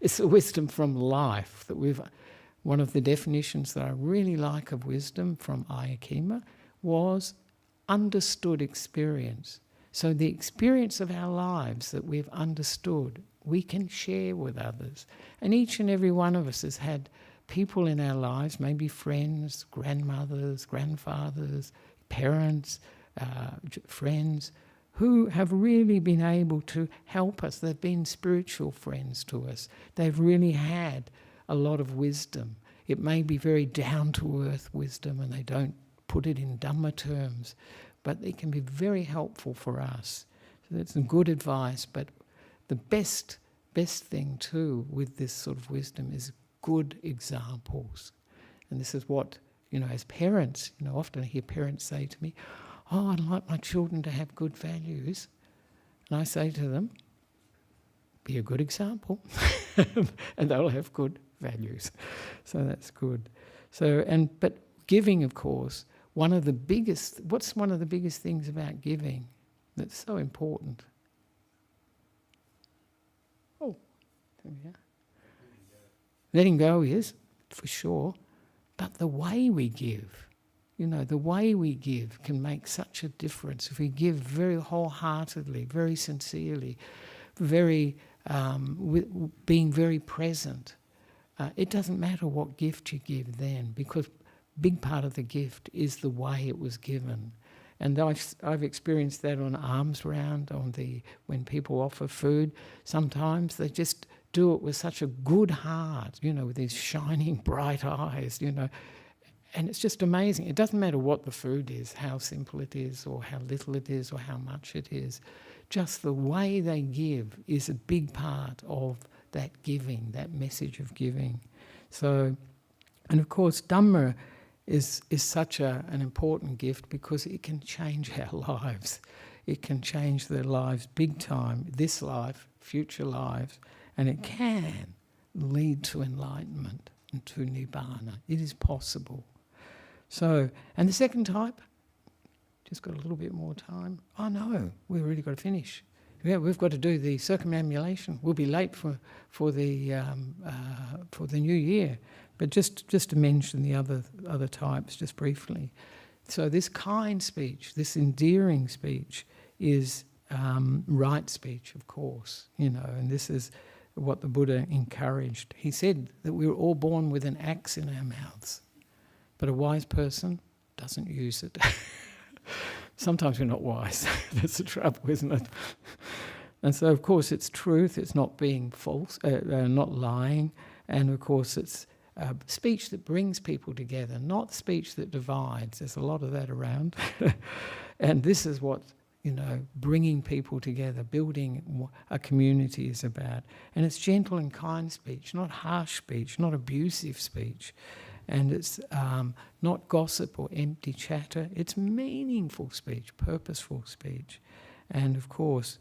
It's the wisdom from life. One of the definitions that I really like of wisdom from Ayakema was understood experience. So the experience of our lives that we've understood, we can share with others. And each and every one of us has had people in our lives, maybe friends, grandmothers, grandfathers, parents, friends, who have really been able to help us. They've been spiritual friends to us. They've really had a lot of wisdom. It may be very down-to-earth wisdom, and they don't put it in Dhamma terms, but it can be very helpful for us. So that's some good advice, but the best thing too with this sort of wisdom is good examples. And this is what, as parents, often I hear parents say to me, "Oh, I'd like my children to have good values." And I say to them, be a good example, and they'll have good values. So that's good. But giving, of course, what's one of the biggest things about giving that's so important? Oh, there we are. Letting go is, for sure, but the way we give, the way we give can make such a difference. If we give very wholeheartedly, very sincerely, being very present, it doesn't matter what gift you give then, because big part of the gift is the way it was given. And I've experienced that on alms round, when people offer food. Sometimes they just do it with such a good heart, with these shining bright eyes, and it's just amazing. It doesn't matter what the food is, how simple it is, or how little it is, or how much it is. Just the way they give is a big part of that giving, that message of giving. So, and of course, Dhamma is such an important gift because it can change our lives. It can change their lives big time, this life, future lives, and it can lead to enlightenment and to Nibbana. It is possible. So, and the second type, just got a little bit more time. Oh no, we've really got to finish. Yeah, we've got to do the circumambulation. We'll be late for the new year. But just to mention the other types just briefly. So this kind speech, this endearing speech, is right speech, of course. And this is what the Buddha encouraged. He said that we were all born with an axe in our mouths, but a wise person doesn't use it. Sometimes we're not wise. That's the trouble, isn't it? And so, of course, it's truth. It's not being false, not lying. And, of course, it's speech that brings people together, not speech that divides. There's a lot of that around. And this is what, bringing people together, building a community is about. And it's gentle and kind speech, not harsh speech, not abusive speech. And it's not gossip or empty chatter. It's meaningful speech, purposeful speech. And of course,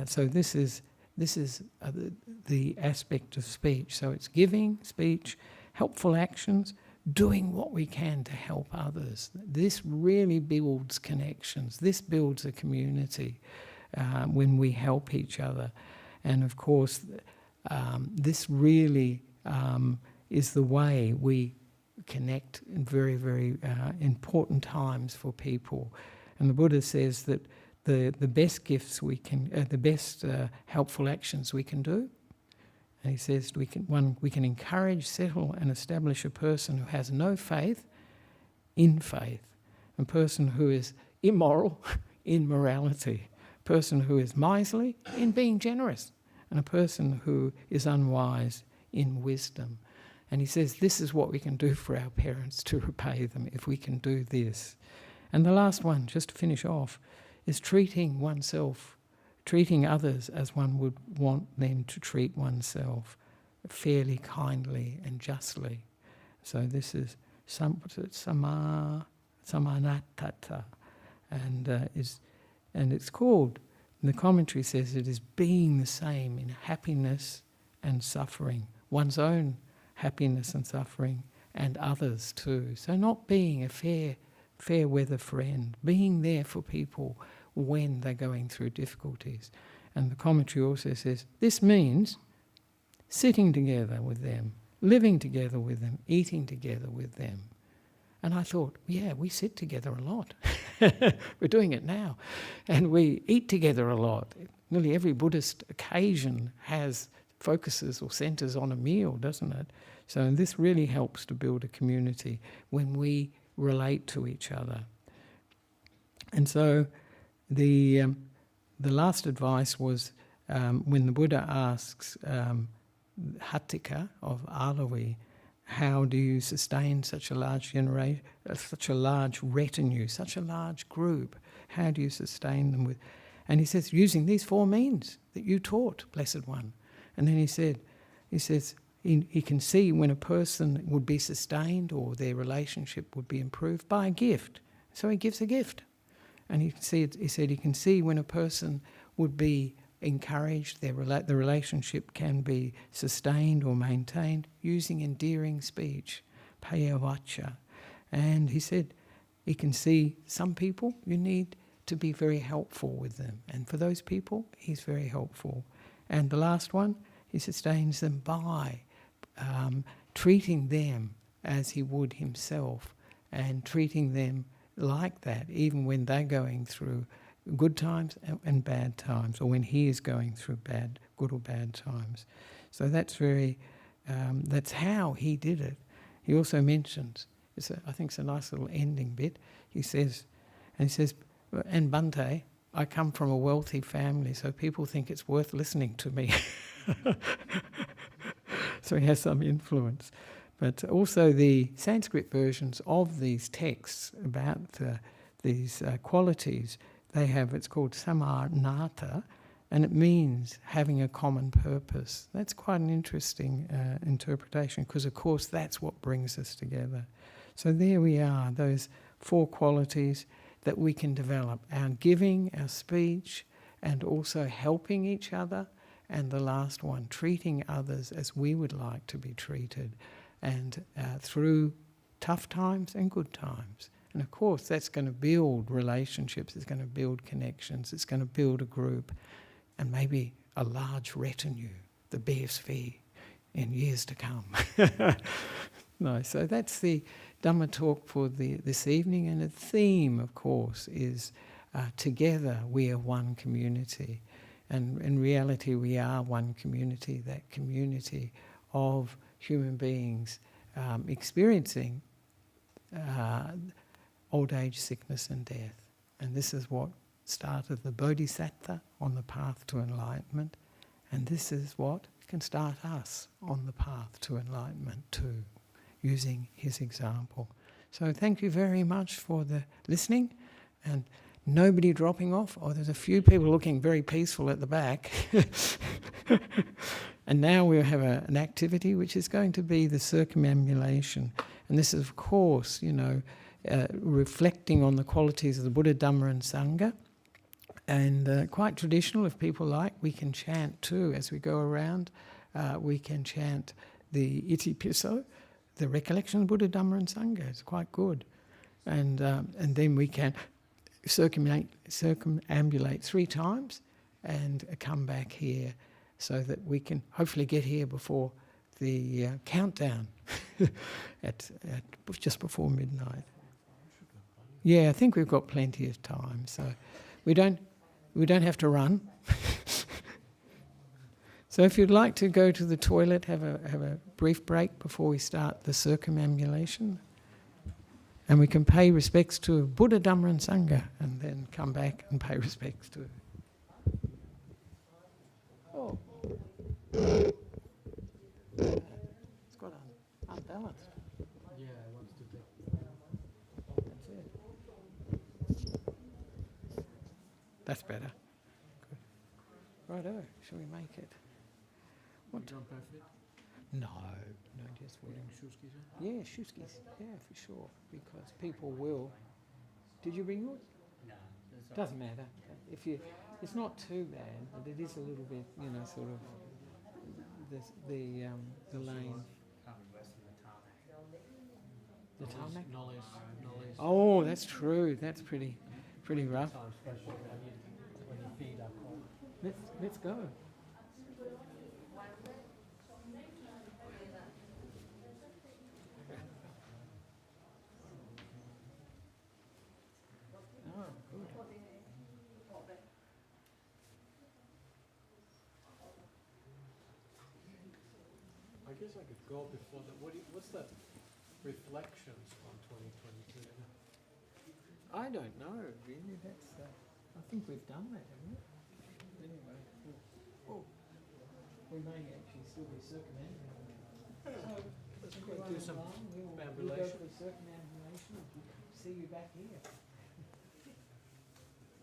so this is the aspect of speech. So it's giving speech, helpful actions, doing what we can to help others. This really builds connections. This builds a community when we help each other. And of course, this really is the way we connect in very, very important times for people. And the Buddha says that the best gifts we can, the best helpful actions we can do, and he says we can encourage, settle and establish a person who has no faith in faith, a person who is immoral in morality, a person who is miserly in being generous, and a person who is unwise in wisdom. And he says this is what we can do for our parents to repay them if we can do this. And the last one, just to finish off, is treating others as one would want them to treat oneself, fairly, kindly and justly. So this is samanatata, and it's called The commentary says it is being the same in happiness and suffering, one's own happiness and suffering, and others too. So not being a fair weather friend, being there for people when they're going through difficulties. And the commentary also says this means sitting together with them, living together with them, eating together with them. And I thought, yeah, we sit together a lot. We're doing it now. And we eat together a lot. Nearly every Buddhist occasion focuses or centres on a meal, doesn't it? So this really helps to build a community when we relate to each other. And so the last advice was when the Buddha asks Hattika of Alawi, how do you sustain such a large generation, such a large retinue, such a large group? How do you sustain them with? And he says, using these 4 means that you taught, Blessed One. And then he says he can see when a person would be sustained or their relationship would be improved by a gift. So he gives a gift. And he said he can see when a person would be encouraged, the relationship can be sustained or maintained using endearing speech, paya vacha. And he said he can see some people you need to be very helpful with them. And for those people, he's very helpful. And the last one, he sustains them by treating them as he would himself and treating them like that, even when they're going through good times and bad times, or when he is going through good or bad times. So that's that's how he did it. He also mentions, I think it's a nice little ending bit, he says, and Bhante, I come from a wealthy family, so people think it's worth listening to me. So he has some influence. But also the Sanskrit versions of these texts about these qualities, they have, it's called samarnata, and it means having a common purpose. That's quite an interesting interpretation, because of course that's what brings us together. So there we are, those 4 qualities that we can develop: our giving, our speech, and also helping each other, and the last one, treating others as we would like to be treated, and through tough times and good times. And of course that's going to build relationships, it's going to build connections, it's going to build a group, and maybe a large retinue, the BSV, in years to come. No, so that's the Dhamma talk for this evening, and the theme, of course, is together we are one community. And in reality we are one community, that community of human beings experiencing old age, sickness and death. And this is what started the Bodhisattva on the path to enlightenment, and this is what can start us on the path to enlightenment too, using his example. So thank you very much for the listening, and nobody dropping off. Oh, there's a few people looking very peaceful at the back. And now we'll have an activity which is going to be the circumambulation. And this is, of course, reflecting on the qualities of the Buddha, Dhamma and Sangha. And quite traditional, if people like, we can chant too as we go around. We can chant the Iti Piso, the recollection of Buddha, Dhamma and Sangha. It's quite good. And then we can circumambulate 3 times and come back here, so that we can hopefully get here before the countdown at just before midnight. Yeah, I think we've got plenty of time, so we don't have to run. So if you'd like to go to the toilet, have a brief break before we start the circumambulation, and we can pay respects to Buddha, Dhamma and Sangha, and then come back and pay respects to. Oh. It's got unbalanced. Yeah, I want to take. That's it. That's better. Good. Righto, shall we make it? What? You don't perfect? No, just Putting shoeskis on? Yeah, shoeskis. Yeah, for sure. Because people will. Did you bring yours? No, Doesn't matter. If you, it's not too bad, but it is a little bit, you know, sort of the lane. The tarmac. Knowledge. Oh, that's true. That's pretty rough. Sometimes, especially when you feed up. Let's go. Oh, good. I guess I could go before that. What's the reflections on 2022? I don't know, really. That's. I think we've done that, haven't we? Anyway, we may actually still be circumambulating. Let's So, go do some we'll go ambulation. for circumambulation. See you back here.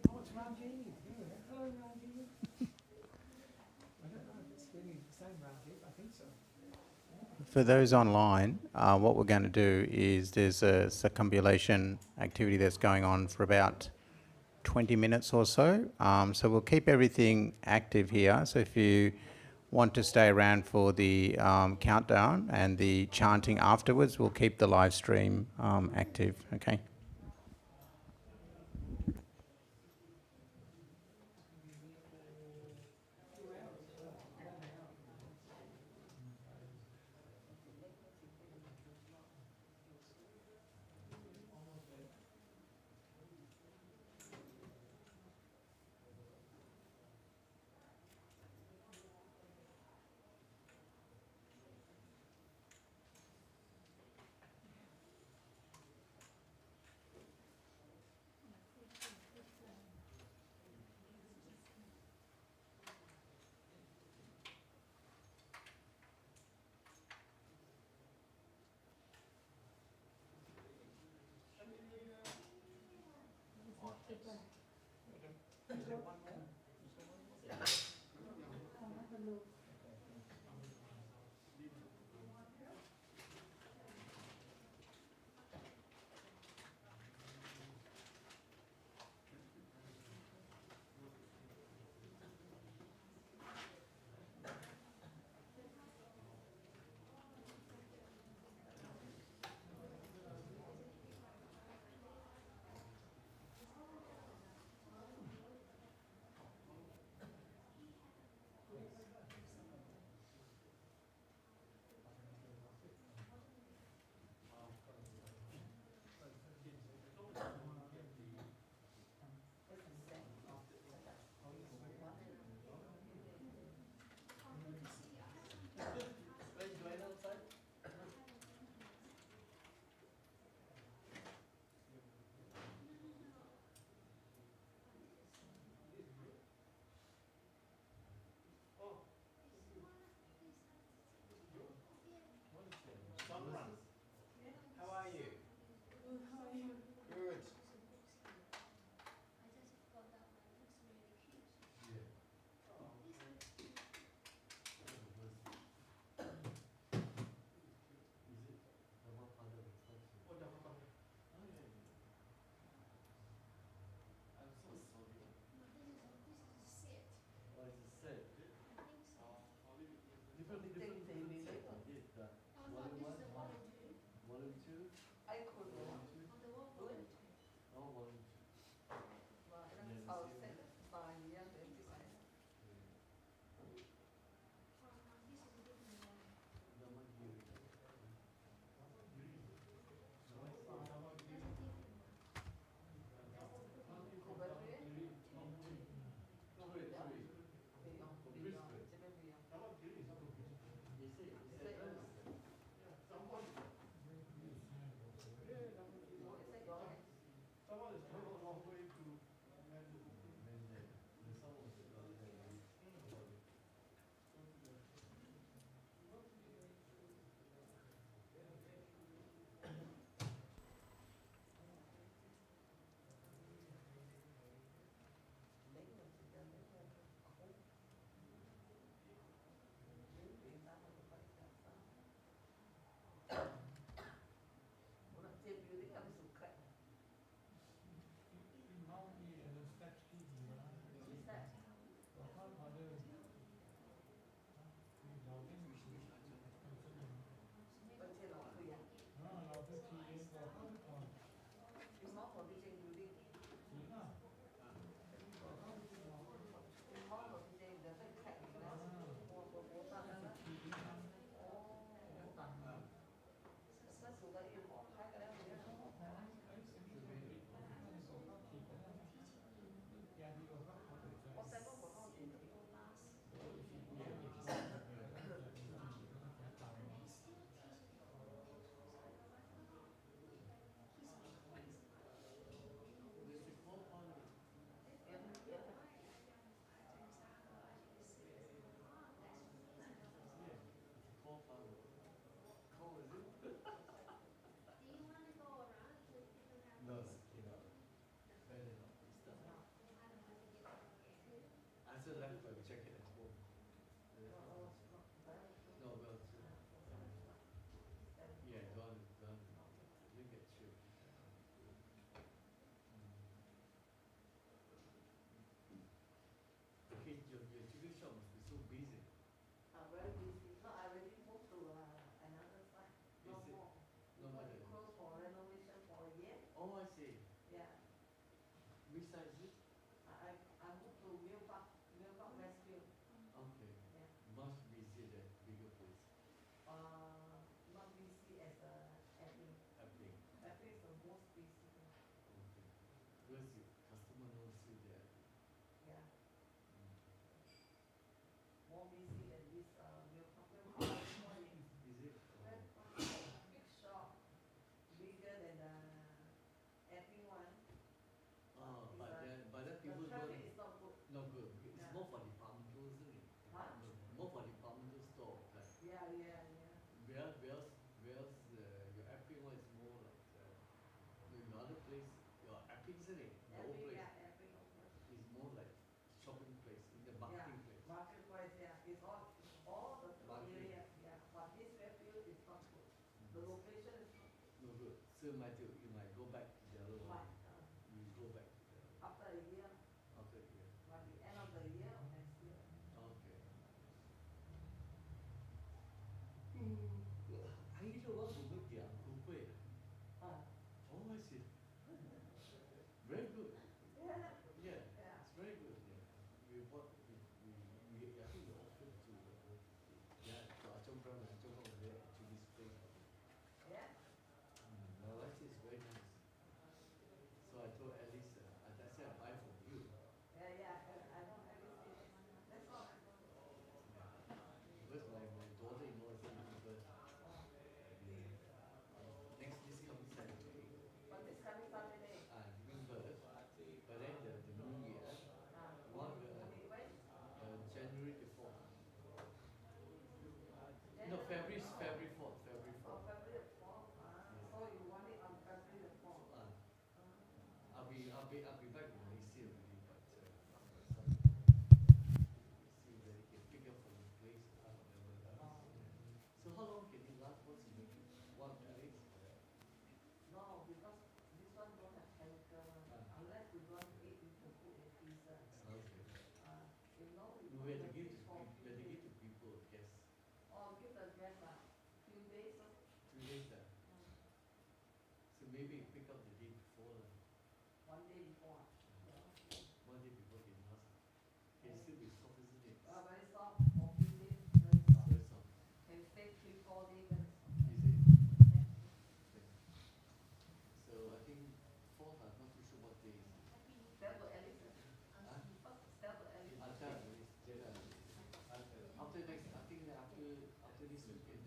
Oh, it's Rajiv. Yeah. Hello, Rajiv. I don't know if it's really the same Rajiv. I think so. For those online, what we're going to do is there's a circumambulation activity that's going on for about 20 minutes or so. So we'll keep everything active here. So if you want to stay around for the countdown and the chanting afterwards, we'll keep the live stream active, okay? Sister left her jacket at home. No, well, yeah, don't look at you. Okay, your chicken shop must be so busy. Very busy. No, I already moved to another side. No Is it? more. No more Because it than- closed for renovation for a year. Oh, I see. Yeah. Which side is it? I moved to Milpark Westfield. Okay. Yeah. Much busier than bigger place. Not busy as Epping. Epping. Epping is the most busy. Okay. Because your customer knows you there. Yeah. Mm. More busy than this Milpark. Milpark is more Is it? Oh. big shop. Bigger than the Epping one. Oh, It's but then the people traffic don't. is not good. No good. It's Yeah. more for departmental, isn't it? Huh? More for departmental store. Like Yeah. whereas your Epping one is more like your other place, your Epping, isn't it? The old Epping, place yeah, Epping over. is more like shopping place, in the marketing place. Marketplace, yeah. It's all the food Market. area, yeah. But this Westfield is not good. The location is not No good. So you might go back to the other one. right. You go back to the After a year, after a year. by the end of the year or next year. Okay. I eat a lot of make the uncle kueh. Uh, Oh, I see. Very good. yeah. Yeah, Yeah. it's very good. Yeah. We bought, I think we offered to, to Ajahn Brahm and Ajahn Brahm there to this place. Yeah. My wife says it's very nice. So I told Alice, I said I buy from you. Yeah. I don't have this. That's all. Because my daughter-in-law is in Melbourne. This coming Saturday, But this coming Saturday. giving birth. But then the New Year, one will, When? January the 4th. No, February 4th. February 4th. February the 4th. So you want it on February the 4th. I'll be back in Malaysia already, but see whether he can pick up from the place or whatever. So how long can it last? What's it make? 1 2 days? No, because this one don't have chemical. Unless you want to eat, you can put in freezer. Okay. You know, We have to give to for people. We have to give to people, guests. or give the guest few days. 2 days there. So maybe pick up the day before. 1 day before. 1 day before can last. Can still be soft, isn't it? Very soft for few days. Very soft. Very soft. Can stay 3-4 days. Very soft. Is it? Yeah. Okay. So I think 4th, I'm not too sure what day is it. Tell to Alice. Huh? Tell to Alice. I'll tell you, after next, I think that after this weekend,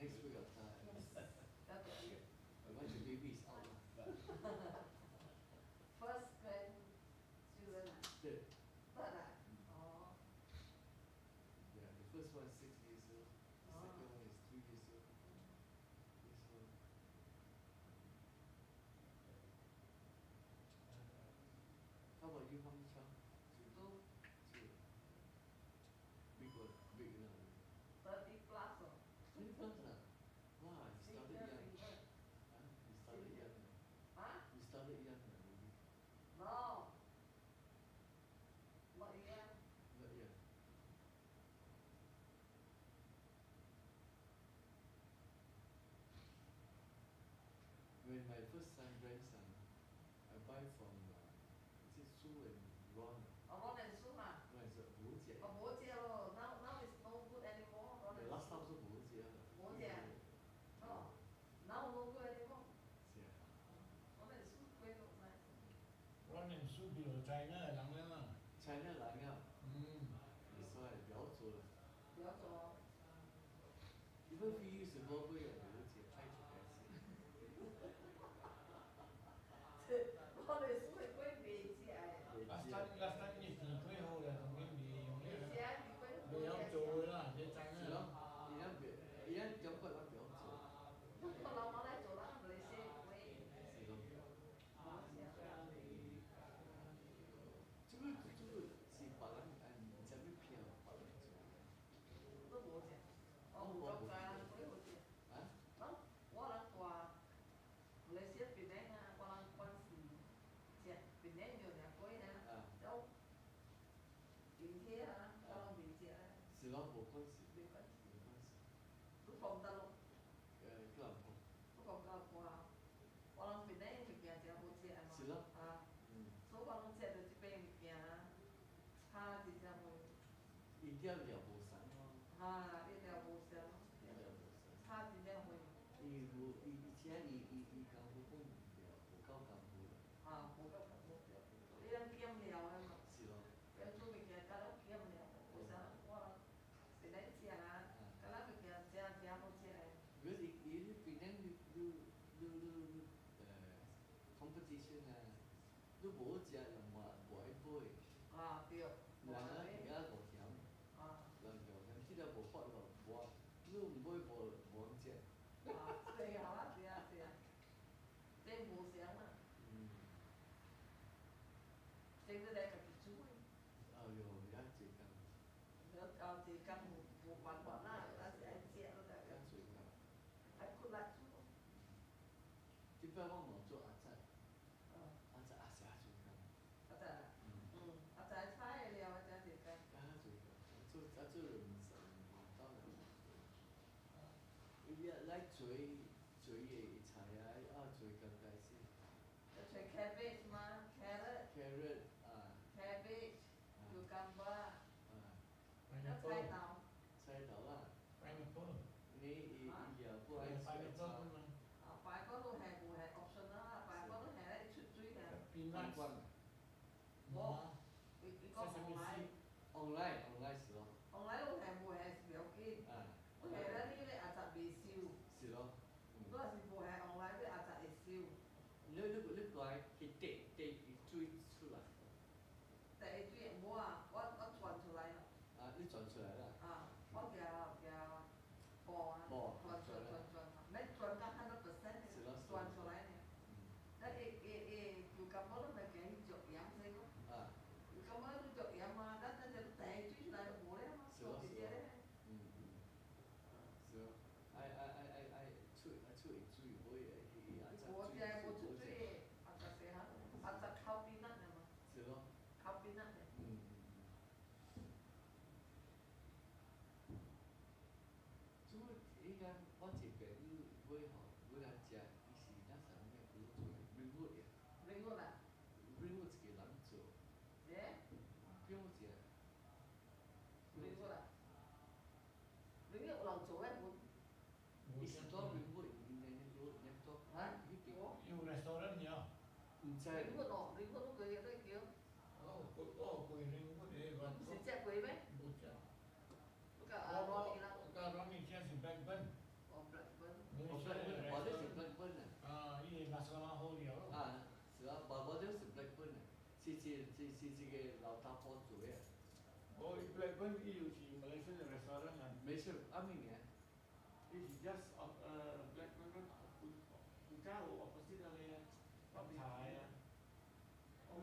next week I'll tell Alice. Tell to Alice. Once the baby is out, First grandchildren. third. Third. Oh. Yeah, the first one is 6 years old, the second one is 3 years old. This one. How about you? How many child? Two. Two. Big one, big enough. 30 plus. 20 plus ah. Wow, you started Senior young. citizen. Huh? You started young. Huh? You started young, maybe. No. Not yet. Not yet. When my first grandson, I buy from, is it Sue and Ron? Ron and Sue. No, it's Wu Jie. Now it's no good anymore. Ron The and last Sue. time was Wu Jie. Wu Jie. Oh. Now no good anymore. Yeah. Ron and Sue very nice. Ron and Sue 比我 China 人了嘛。 China 来啊，嗯。 that's why 了走了。不要走。 Even few years ago, 不要Wu Jie太久了。Ron and Sue 係歸美字嚟。last time 你退後了，同佢未用呢？而且你歸未有做啦，你 China 是咯，而家中國人比較早。中國老母嚟做啦，馬來西亞歸。是咯。馬來西亞。這個是白人咯，冇關事，沒關係。冇關事。都放得咯，吉隆坡，都放得過。我諗邊啲物件真好食啊嘛。是咯。啊，所以我諗食到這邊物件，差真正會。一條料冇散咯。啊，一條無相，一條冇散。差真正會。伊無以前伊功夫講料，無夠功夫啦。啊，無夠功夫，你能減料啊嘛？是咯。要做物件，甲咱減料，無啥我是咱食啊，甲咱物件真好食誒。如果伊邊啲competition 啊，你無食人無愛買。啊，對。人啊而家無嫌，啊。人無嫌，即個無法咯，無你唔買無人食。啊，對啊，對啊，對啊，這無相啊。這個來家己煮誒。哎呦，而家最緊。要這工無辦法啦，咱是愛食咯，大家。最緊。愛困來煮。即擺我冇做阿仔，啊。阿仔阿寫最緊。阿仔。阿仔菜料阿仔最緊。最緊，做人生當然。伊來做嘅菜啊，做咁解先。要做 cabbage 嗎 ？carrot。啊。cabbage。cucumber。要菜 pineapple 刀。菜頭啦。 pineapple 你又不愛食 pineapple 嘛啊，擺嗰度係唔係 optional 啦？擺嗰度係咧出水嘅。peanuts 冇，你講 online 是咯。online 都係唔係要緊，都係咧呢啲阿雜未燒。是咯。都係唔係 online 啲阿雜會燒。你來去滴水出來。第一水冇啊，我轉出來啦。啊，你轉出來啦。啊，我叫播啊，轉，咩轉到100%嘅，轉出來呢。那cucumber都咪叫做鹽先咯。啊。cucumber都做鹽嘛，但係第一水出來就冇咧嘛，做直接咧。是咯，愛出水會阿雜我只係冇出水，阿雜時候阿雜烤邊粒嘅嘛。是咯。烤邊粒嘅。做依家我這邊會人食，伊是那啥物嘢做，ringwood 嘅。ringwood 啊？ ringwood 一個人做。耶ringwood 一個。ringwood 啊？ringwood 有人做嘅冇？伊是做 ringwood，你做啊？有 restaurant 有。唔知。ringwood 哦，ringwood 都佢都叫。貴 ringwood 嘅，唔是隻貴咩？冇隻。嗰個阿羅尼啦。Ronnie 只是 Blackburn。哦 ，Blackburn。我哋是 Blackburn 啊。啊，伊拉斯拉好料咯。啊，是啊，我哋是 Blackburn 啊，是個老大婆做嘅。哦，Blackburn 伊有是 Malaysian restaurant 啊。沒事，阿明嘅。This is just Blackburn Road คุณเจ้า opposite อะไรอ่ะฝั่งท้ายอ่ะ from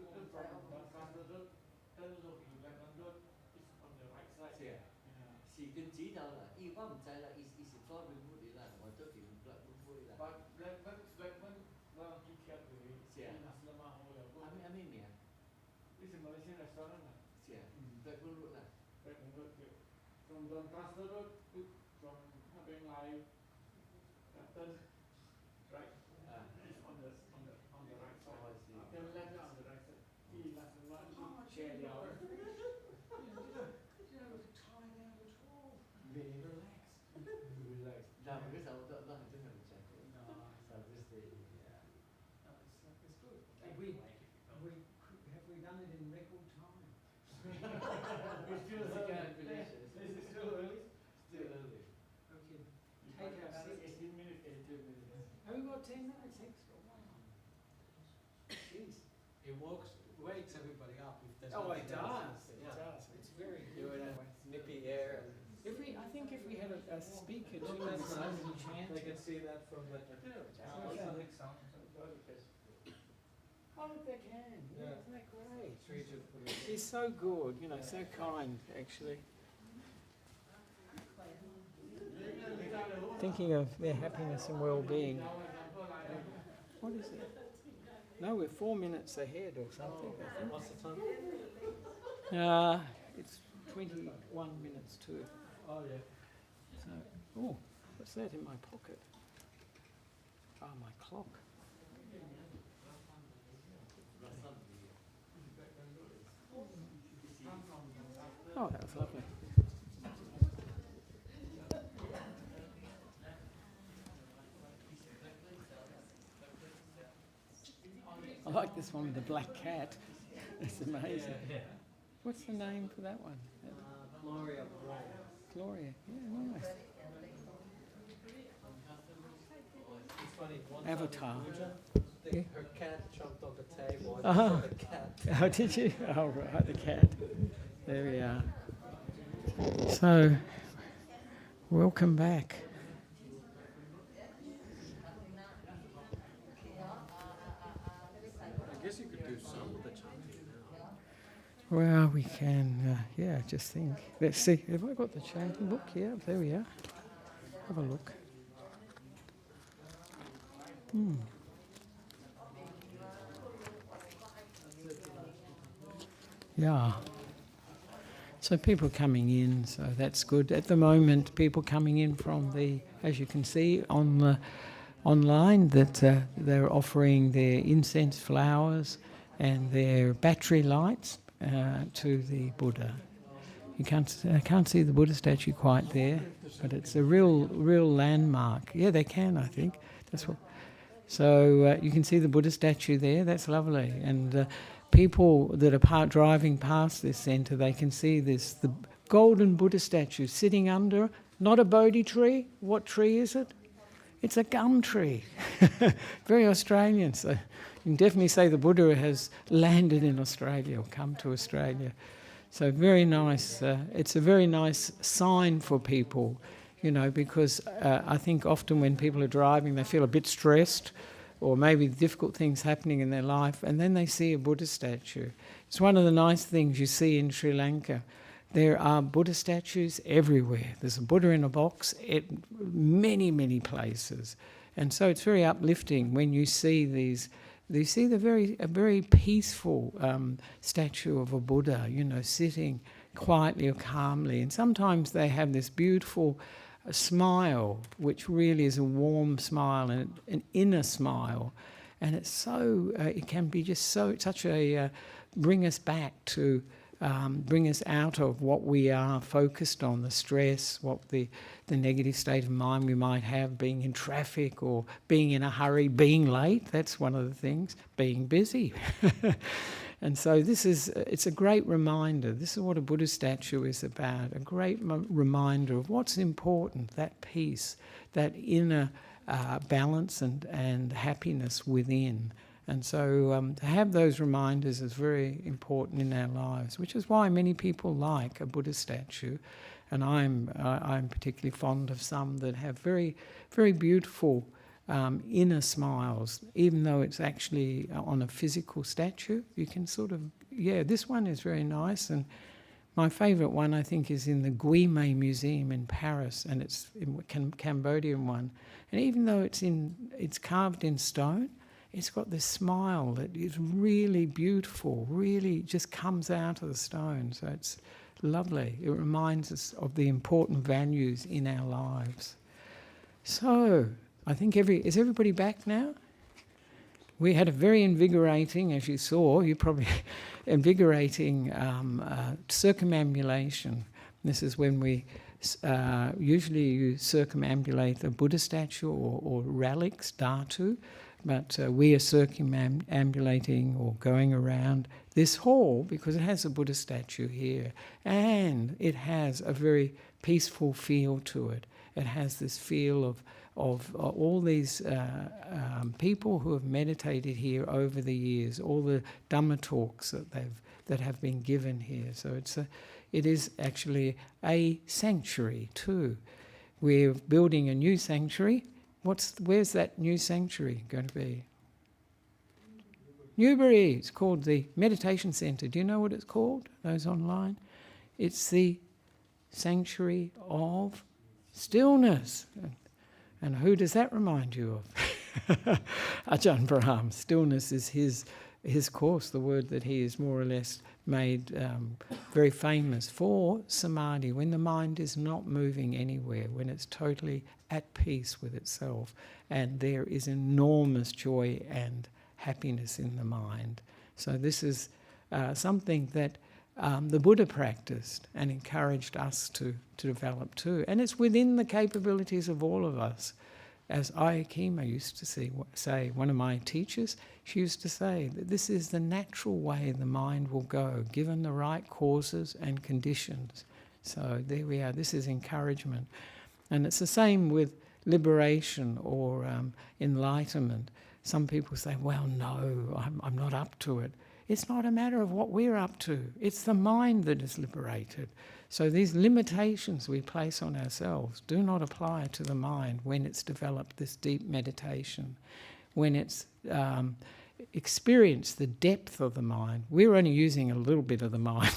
Doncaster Road turn to Blackburn Road is on the right side 是啊。是跟指導啦，我唔知啦，伊是做 ringwood 嘅啦，我做條 Blackburn 啦。But Blackburn ว่าที่เทียบเลยที่นัสลามาโฮแล้วก็阿咩名This is Malaysian restaurant อ่ะ 是啊，Blackburn Road 啦。Blackburn Road from Doncaster Road from ถ้าเป็นไลน์ turn right is on the right side turn left on the right side ที่นัสลามาแชร์เดียว Very relaxed. Relax. Nah, because I don't have to check it. No, So just the yeah. no, it's good. Have we done it in record time? It's still early. This is still early. Still early. Okay. You Take got our another seats. 18 minutes. 18 minutes. Have we got 10 minutes extra? Wow. Jeez. It wakes everybody up if there's Oh, nothing it else. does. It Yeah. does. It's very You're good. in a nippy air. I think if we had a speaker too, Look, and that's somebody nice. They can chanted. see that from the Oh, look, they can. Yeah, Yeah. isn't that great? treated for the He's so good, you know, so kind, actually. Thinking of their happiness and well-being. What is it? No, we're 4 minutes ahead or something, I What's the time? think. It's 21 minutes to. Oh, yeah. So, oh, what's that in my pocket? Oh, my clock. Oh, that was lovely. I like this one with the black cat. It's amazing. What's the name for that one? Gloria Brahm. Gloria. Yeah, nice. It's funny. One Avatar. time Yeah. her cat jumped on the table. And Uh-huh. saw the cat. Oh, did you? Oh, right, the cat. There we are. So, welcome back. I guess you could do some of the chanting now. Well, we can, just think. Let's see, have I got the chanting book? Yeah, there we are. Have a look. Yeah. So people coming in, so that's good. At the moment, people coming in from the, as you can see on the online, that they're offering their incense flowers and their battery lights to the Buddha. I can't see the Buddha statue quite there, but it's a real landmark. Yeah, they can, I think. That's what. So you can see the Buddha statue there. That's lovely. And people that are driving past this centre, they can see the golden Buddha statue sitting under, not a Bodhi tree. What tree is it? It's a gum tree. Very Australian. So you can definitely say the Buddha has landed in Australia or come to Australia. So very nice. It's a very nice sign for people, because I think often when people are driving, they feel a bit stressed or maybe difficult things happening in their life, and then they see a Buddha statue. It's one of the nice things you see in Sri Lanka. There are Buddha statues everywhere. There's a Buddha in a box at many, many places. And so it's very uplifting when you see these. You see a very peaceful statue of a Buddha, sitting quietly or calmly. And sometimes they have this beautiful smile, which really is a warm smile and an inner smile. And it's so, it can be just such a, bring us back to, bring us out of what we are focused on, the stress, what the negative state of mind we might have, being in traffic or being in a hurry, being late. That's one of the things, being busy. And so it's a great reminder. This is what a Buddha statue is about, a great reminder of what's important, that peace, that inner balance and happiness within. And so to have those reminders is very important in our lives, which is why many people like a Buddha statue. And I'm particularly fond of some that have very, very beautiful inner smiles, even though it's actually on a physical statue. You can this one is very nice. And my favourite one, I think, is in the Guillemets Museum in Paris, and it's a Cambodian one. And even though it's carved in stone, it's got this smile that is really beautiful, really just comes out of the stone. So it's lovely. It reminds us of the important values in our lives. So I think is everybody back now? We had a very invigorating, as you saw, invigorating circumambulation. This is when we usually you circumambulate a Buddha statue or relics, dhatu, but we are circumambulating or going around this hall because it has a Buddha statue here, and it has a very peaceful feel to it. It has this feel of all these people who have meditated here over the years, all the Dhamma talks that have been given here. So it is actually a sanctuary too. We're building a new sanctuary. Where's that new sanctuary going to be? Newbury. It's called the Meditation Centre. Do you know what it's called? Those online? It's the Sanctuary of Stillness. And who does that remind you of? Ajahn Brahm. Stillness is his his course, the word that he is more or less made very famous for, samadhi, when the mind is not moving anywhere, when it's totally at peace with itself, and there is enormous joy and happiness in the mind. So this is something that the Buddha practiced and encouraged us to develop too. And it's within the capabilities of all of us. As Ayakima used to say, one of my teachers, she used to say that this is the natural way the mind will go, given the right causes and conditions. So there we are, this is encouragement. And it's the same with liberation or enlightenment. Some people say, well, no, I'm not up to it. It's not a matter of what we're up to. It's the mind that is liberated. So these limitations we place on ourselves do not apply to the mind when it's developed this deep meditation, when it's experienced the depth of the mind. We're only using a little bit of the mind.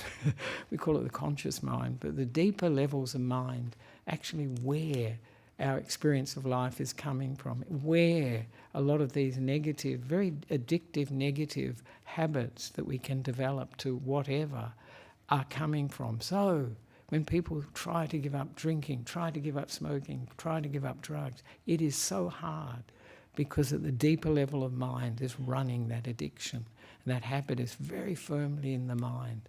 We call it the conscious mind, but the deeper levels of mind, actually where our experience of life is coming from, where a lot of these negative, very addictive negative habits that we can develop to whatever are coming from. So when people try to give up drinking, try to give up smoking, try to give up drugs, it is so hard because at the deeper level of mind is running that addiction. And that habit is very firmly in the mind.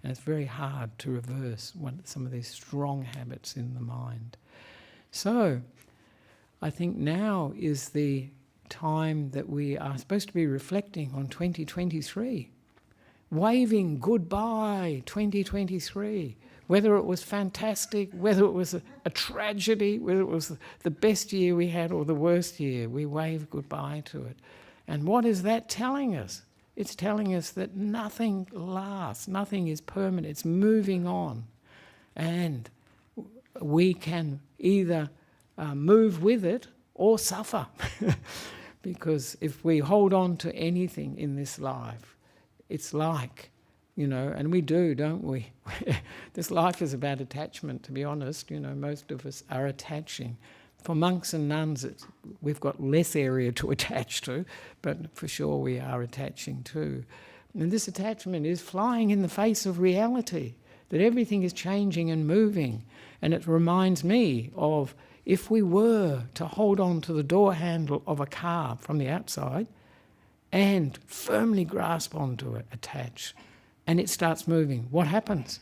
And it's very hard to reverse some of these strong habits in the mind. So I think now is the time that we are supposed to be reflecting on 2023, waving goodbye 2023, whether it was fantastic, whether it was a tragedy, whether it was the best year we had or the worst year, we wave goodbye to it. And what is that telling us? It's telling us that nothing lasts, nothing is permanent, it's moving on. And we can either move with it or suffer. Because if we hold on to anything in this life, it's like, and we do, don't we? This life is about attachment, to be honest. Most of us are attaching. For monks and nuns, we've got less area to attach to, but for sure we are attaching too. And this attachment is flying in the face of reality, that everything is changing and moving. And it reminds me of if we were to hold on to the door handle of a car from the outside and firmly grasp onto it, attach, and it starts moving, what happens?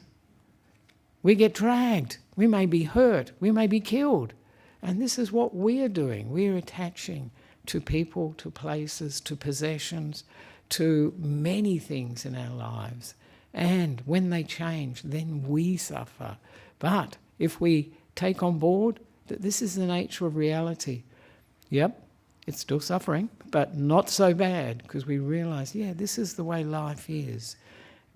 We get dragged. We may be hurt. We may be killed. And this is what we're doing. We're attaching to people, to places, to possessions, to many things in our lives. And when they change, then we suffer. But if we take on board that this is the nature of reality, yep, it's still suffering, but not so bad, because we realise, this is the way life is.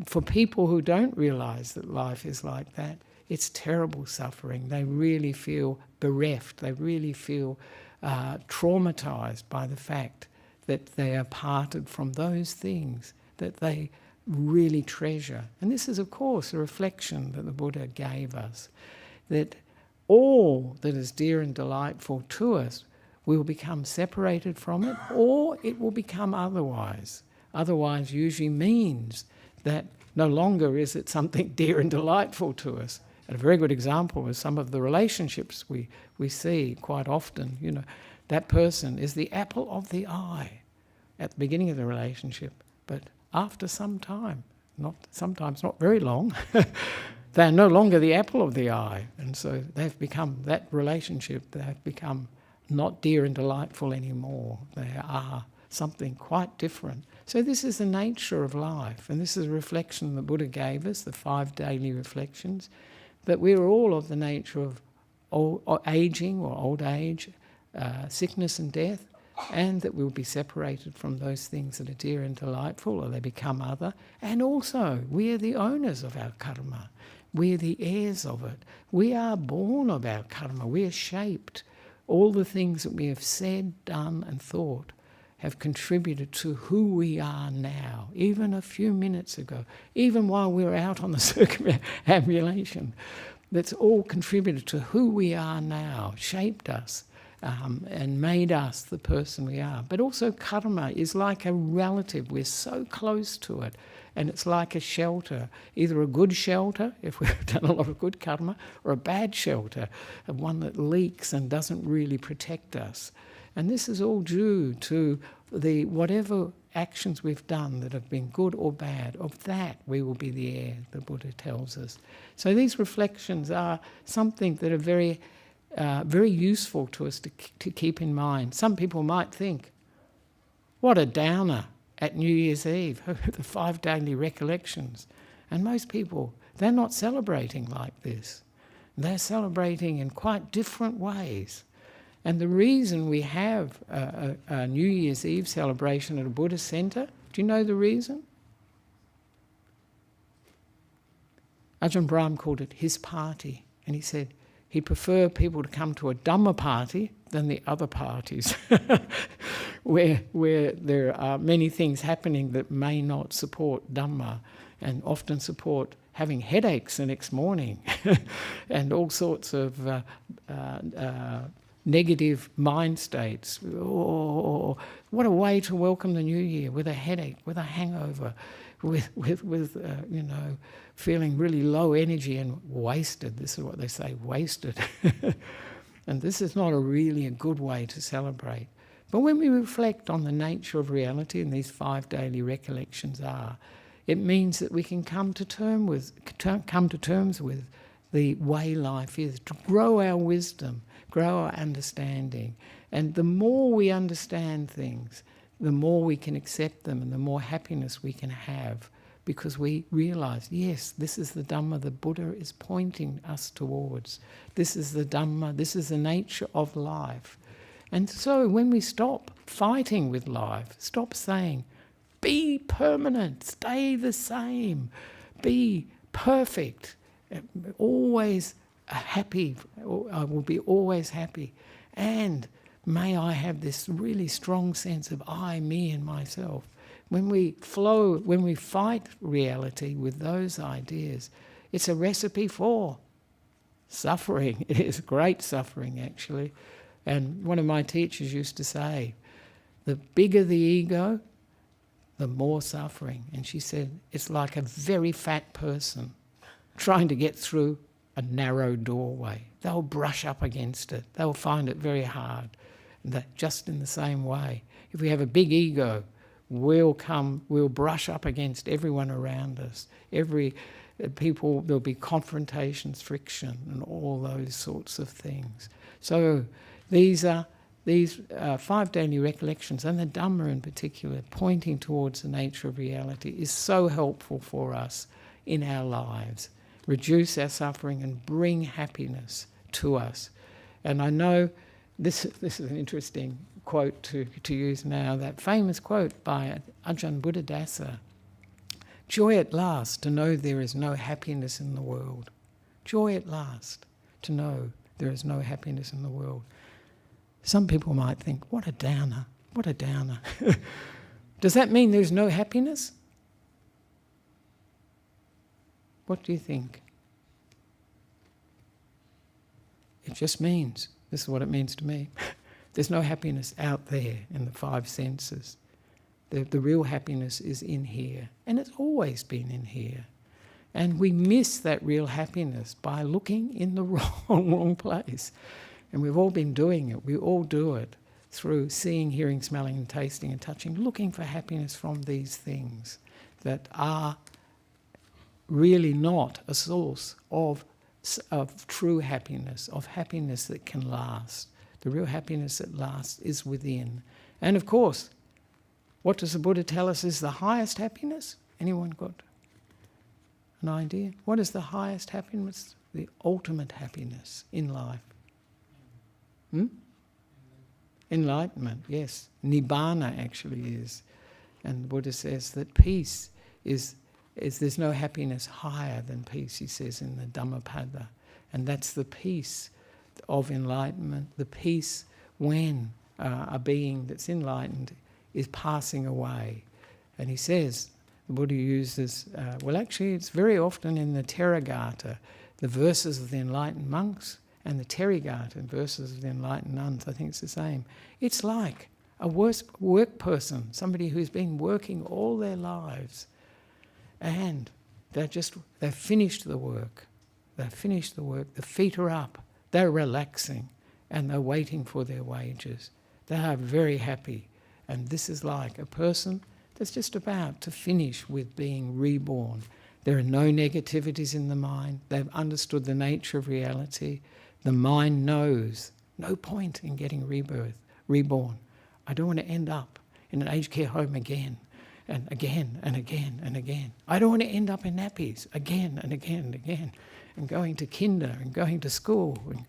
For people who don't realise that life is like that, it's terrible suffering. They really feel bereft. They really feel traumatised by the fact that they are parted from those things that they really treasure. And this is, of course, a reflection that the Buddha gave us, that all that is dear and delightful to us will become separated from it, or it will become otherwise. Otherwise usually means that no longer is it something dear and delightful to us. And a very good example is some of the relationships we see quite often. That person is the apple of the eye at the beginning of the relationship, but after some time, sometimes not very long, they're no longer the apple of the eye. And so they've become, that relationship, they've become not dear and delightful anymore. They are something quite different. So this is the nature of life, and this is a reflection the Buddha gave us, the 5 daily reflections, that we're all of the nature of aging or old age, sickness and death, and that we'll be separated from those things that are dear and delightful, or they become other. And also, we are the owners of our karma. We are the heirs of it. We are born of our karma. We are shaped. All the things that we have said, done and thought have contributed to who we are now, even a few minutes ago, even while we were out on the circumambulation. That's all contributed to who we are now, shaped us. and made us the person we are. But also karma is like a relative. We're so close to it. And it's like a shelter, either a good shelter, if we've done a lot of good karma, or a bad shelter, one that leaks and doesn't really protect us. And this is all due to the whatever actions we've done that have been good or bad, of that we will be the heir, the Buddha tells us. So these reflections are something that are very, very useful to us to keep in mind. Some people might think, what a downer at New Year's Eve, the 5 daily recollections. And most people, they're not celebrating like this. They're celebrating in quite different ways. And the reason we have a New Year's Eve celebration at a Buddhist centre, do you know the reason? Ajahn Brahm called it his party. And he said he'd prefer people to come to a Dhamma party than the other parties, where there are many things happening that may not support Dhamma, and often support having headaches the next morning, and all sorts of negative mind states. Oh, what a way to welcome the new year, with a headache, with a hangover, with feeling really low energy and wasted. This is what they say, wasted. And this is not really a good way to celebrate. But when we reflect on the nature of reality, and these 5 daily recollections are, it means that we can come to terms with the way life is, to grow our wisdom, grow our understanding. And the more we understand things, the more we can accept them, and the more happiness we can have, because we realise, yes, this is the Dhamma the Buddha is pointing us towards. This is the Dhamma, this is the nature of life. And so when we stop fighting with life, stop saying, be permanent, stay the same, be perfect, always happy, I will be always happy, and may I have this really strong sense of I, me and myself. When we fight reality with those ideas, it's a recipe for suffering. It is great suffering, actually. And one of my teachers used to say, the bigger the ego, the more suffering. And she said, it's like a very fat person trying to get through a narrow doorway. They'll brush up against it. They'll find it very hard. And that just in the same way, if we have a big ego, we'll brush up against everyone around us. There'll be confrontations, friction, and all those sorts of things. So these 5 daily recollections, and the Dhamma in particular, pointing towards the nature of reality, is so helpful for us in our lives. Reduce our suffering and bring happiness to us. And I know this is an interesting quote to use now, that famous quote by Ajahn Buddhadasa. Joy at last to know there is no happiness in the world. Joy at last to know there is no happiness in the world. Some people might think, what a downer, what a downer. Does that mean there's no happiness? What do you think? It just means, this is what it means to me, there's no happiness out there in the 5 senses. The real happiness is in here, and it's always been in here. And we miss that real happiness by looking in the wrong place. And we've all been doing it. We all do it through seeing, hearing, smelling and tasting and touching, looking for happiness from these things that are really not a source of true happiness, of happiness that can last. The real happiness that lasts is within. And of course, what does the Buddha tell us is the highest happiness? Anyone got an idea? What is the highest happiness? The ultimate happiness in life. Enlightenment, yes. Nibbana actually is. And the Buddha says that peace is there's no happiness higher than peace, he says in the Dhammapada. And that's the peace of enlightenment, the peace when a being that's enlightened is passing away. And he says, the Buddha uses, actually it's very often in the Theragatha, the verses of the enlightened monks and the Therigatha in Verses of the Enlightened Nuns, I think it's the same. It's like a work person, somebody who's been working all their lives, and they've finished the work. They've finished the work. The feet are up. They're relaxing, and they're waiting for their wages. They are very happy. And this is like a person that's just about to finish with being reborn. There are no negativities in the mind. They've understood the nature of reality. The mind knows no point in getting reborn. I don't want to end up in an aged care home again and again and again and again. I don't want to end up in nappies again and again and again, and going to kinder and going to school and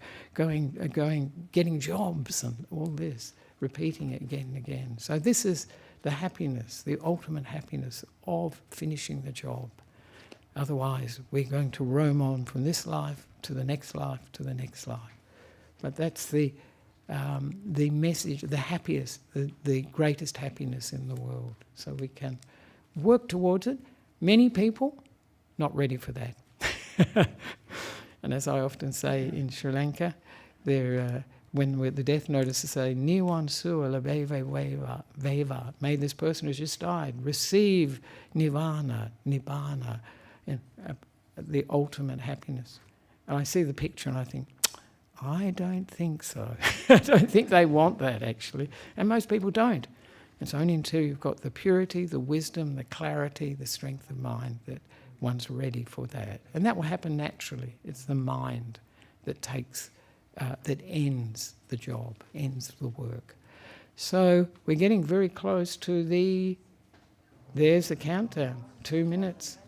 getting jobs and all this, repeating it again and again. So this is the happiness, the ultimate happiness of finishing the job. Otherwise, we're going to roam on from this life to the next life to the next life. But that's the message, the happiest, the greatest happiness in the world. So we can work towards it. Many people, not ready for that. And as I often say in Sri Lanka, when the death notices say, Niwan Sula Veva, may this person who's just died receive Nibbana, and the ultimate happiness. And I see the picture and I think, I don't think so. I don't think they want that, actually. And most people don't. It's only until you've got the purity, the wisdom, the clarity, the strength of mind that one's ready for that. And that will happen naturally. It's the mind that that ends the job, ends the work. So we're getting very close to there's the countdown, 2 minutes.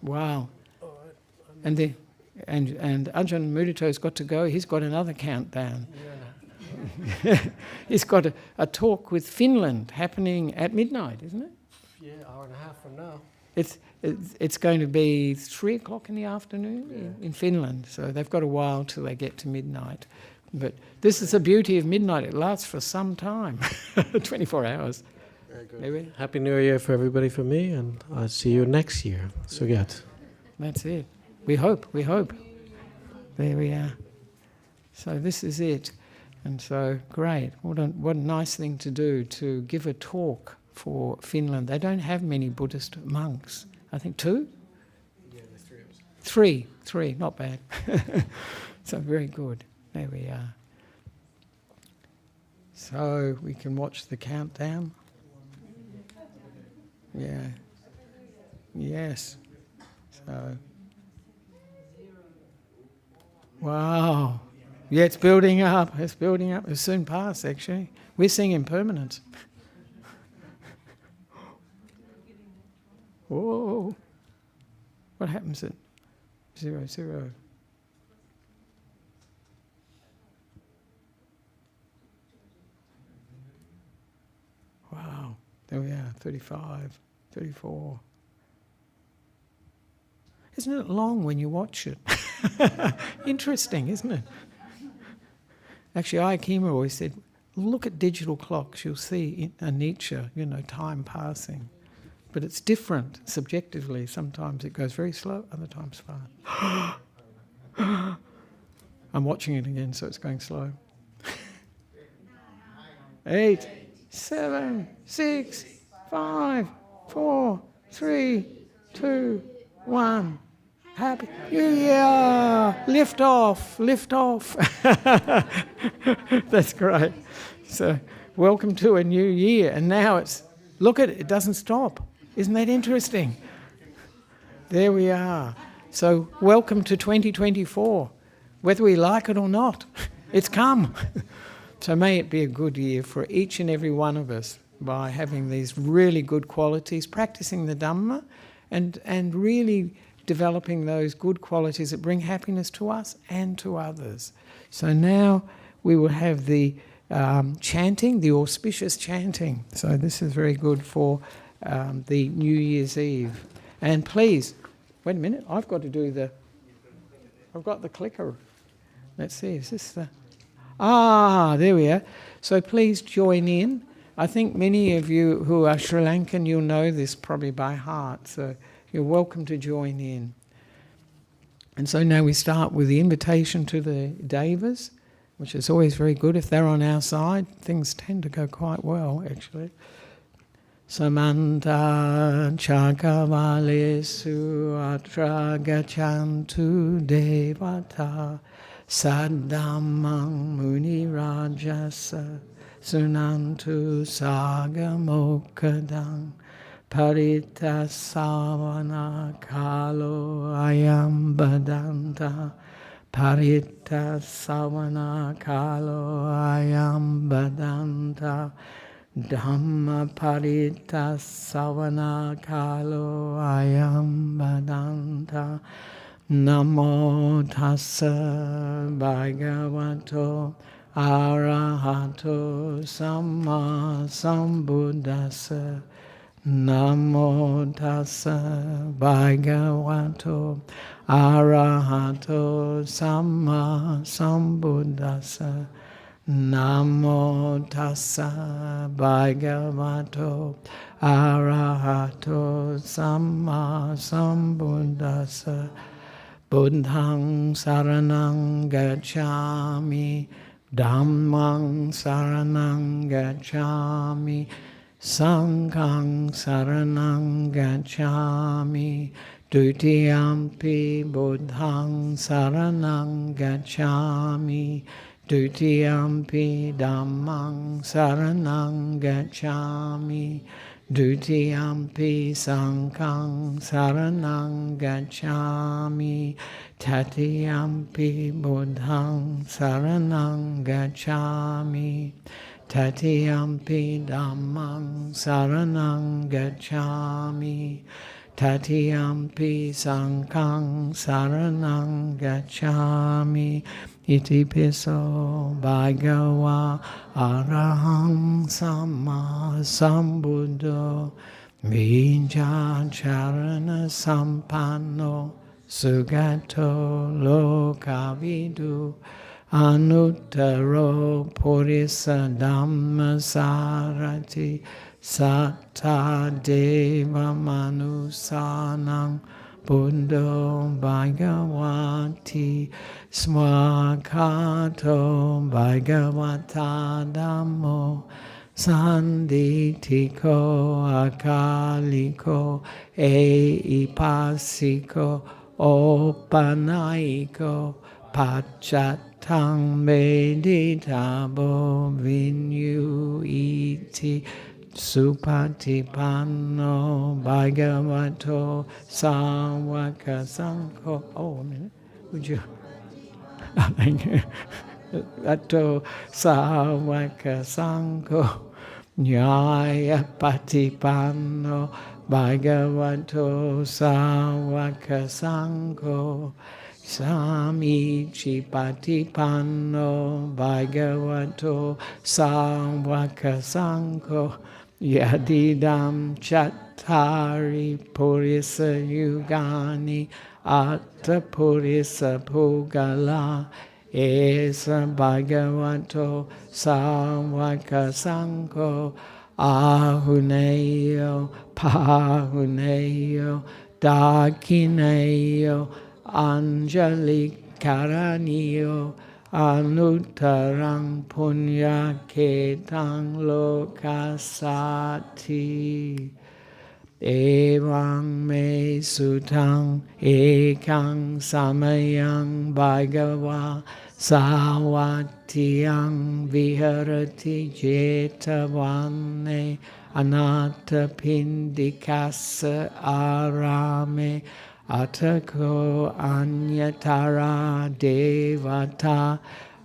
Wow. And Ajahn Mudito's got to go. He's got another countdown. Yeah. He's got a talk with Finland happening at midnight, isn't it? Yeah, hour and a half from now. It's going to be 3 o'clock in the afternoon in Finland. So they've got a while till they get to midnight. But this is the beauty of midnight. It lasts for some time, 24 hours. Very good. Maybe. Happy New Year for everybody from me, and I'll see you next year. Sugyat. That's it. We hope. There we are. So this is it. And so, great. What a nice thing to do, to give a talk for Finland. They don't have many Buddhist monks. I think 2? Yeah, there's 3 of us. 3, not bad. So very good. There we are. So we can watch the countdown. Yeah. Yes. So. Wow. Yeah, it's building up. It's building up. It'll soon pass, actually. We're seeing impermanence. Whoa. What happens at 0, 0? Wow. There we are. 35, 34. Isn't it long when you watch it? Interesting, isn't it? Actually, Ayakima always said, look at digital clocks, you'll see anicca, time passing. But it's different subjectively. Sometimes it goes very slow, other times fast. I'm watching it again, so it's going slow. 8, 7, 6, 5, 4, 3, 2, 1. Happy New Year! Lift off. That's great. So, welcome to a new year. And now look at it, it doesn't stop. Isn't that interesting? There we are. So, welcome to 2024. Whether we like it or not, it's come. So may it be a good year for each and every one of us by having these really good qualities, practicing the Dhamma, and really developing those good qualities that bring happiness to us and to others. So now we will have the chanting, the auspicious chanting. So this is very good for the New Year's Eve. And please, wait a minute, I've got the clicker. Let's see, is this the... there we are. So please join in. I think many of you who are Sri Lankan, you'll know this probably by heart. So you're welcome to join in. And so now we start with the invitation to the devas, which is always very good. If they're on our side, things tend to go quite well, actually. Samanta chakavalesu atra gachantu devata saddhammang muni rajasa sunantu sagamokadang paritasavana kalo ayam badanta paritasavana kalo ayam badanta Dhamma paritasavana kalo ayam badanta Namo tassa bhagavato arahato samma sambuddhassa Namo tassa bhagavato arahato samma sambuddhassa Namo tassa bhagavato arahato samma sambuddhassa Buddhang saranang gacchami Dhammang saranang gacchami Sanghang saranang gacchami Dutiyampi buddhang saranang gacchami Dutiyampi dhammang saranang gacchami Dutiyampi sanghang saranang gacchami Tatiyampi buddhang saranang gacchami Tatiyampi dhammang saranang gacchami Tatiyampi sanghang saranang gacchami Iti piso bhagava arahang samma sambuddho Vijacharana sampanno sugato lokavidu Anuttaro purisa dhamma sarati Satta deva manusanang Buddho bhagavati swakato bhagavata dhammo sanditiko akaliko eipasiko opanaiko pachatang meditabo vinyuiti Supatipanno bhagavato sāvaka saṅgho. Oh, a minute. Would you? Thank you. Ato sāvaka saṅgho. Nyaya patipanno bhagavato sāvaka saṅgho. Samichi patipanno bhagavato sāvaka saṅgho. Yadidam chattari purisa yugani atta purisa pugala esa bhagavato sāvaka saṅgho ahuneyo pahuneyo dakineyo anjali karaniyo Anuttarang punya ketang lokasati Evang me sutang ekang samayang bhagava Savatiyang viharati jetavane Anatta pindikasa arame Atako anyatara devata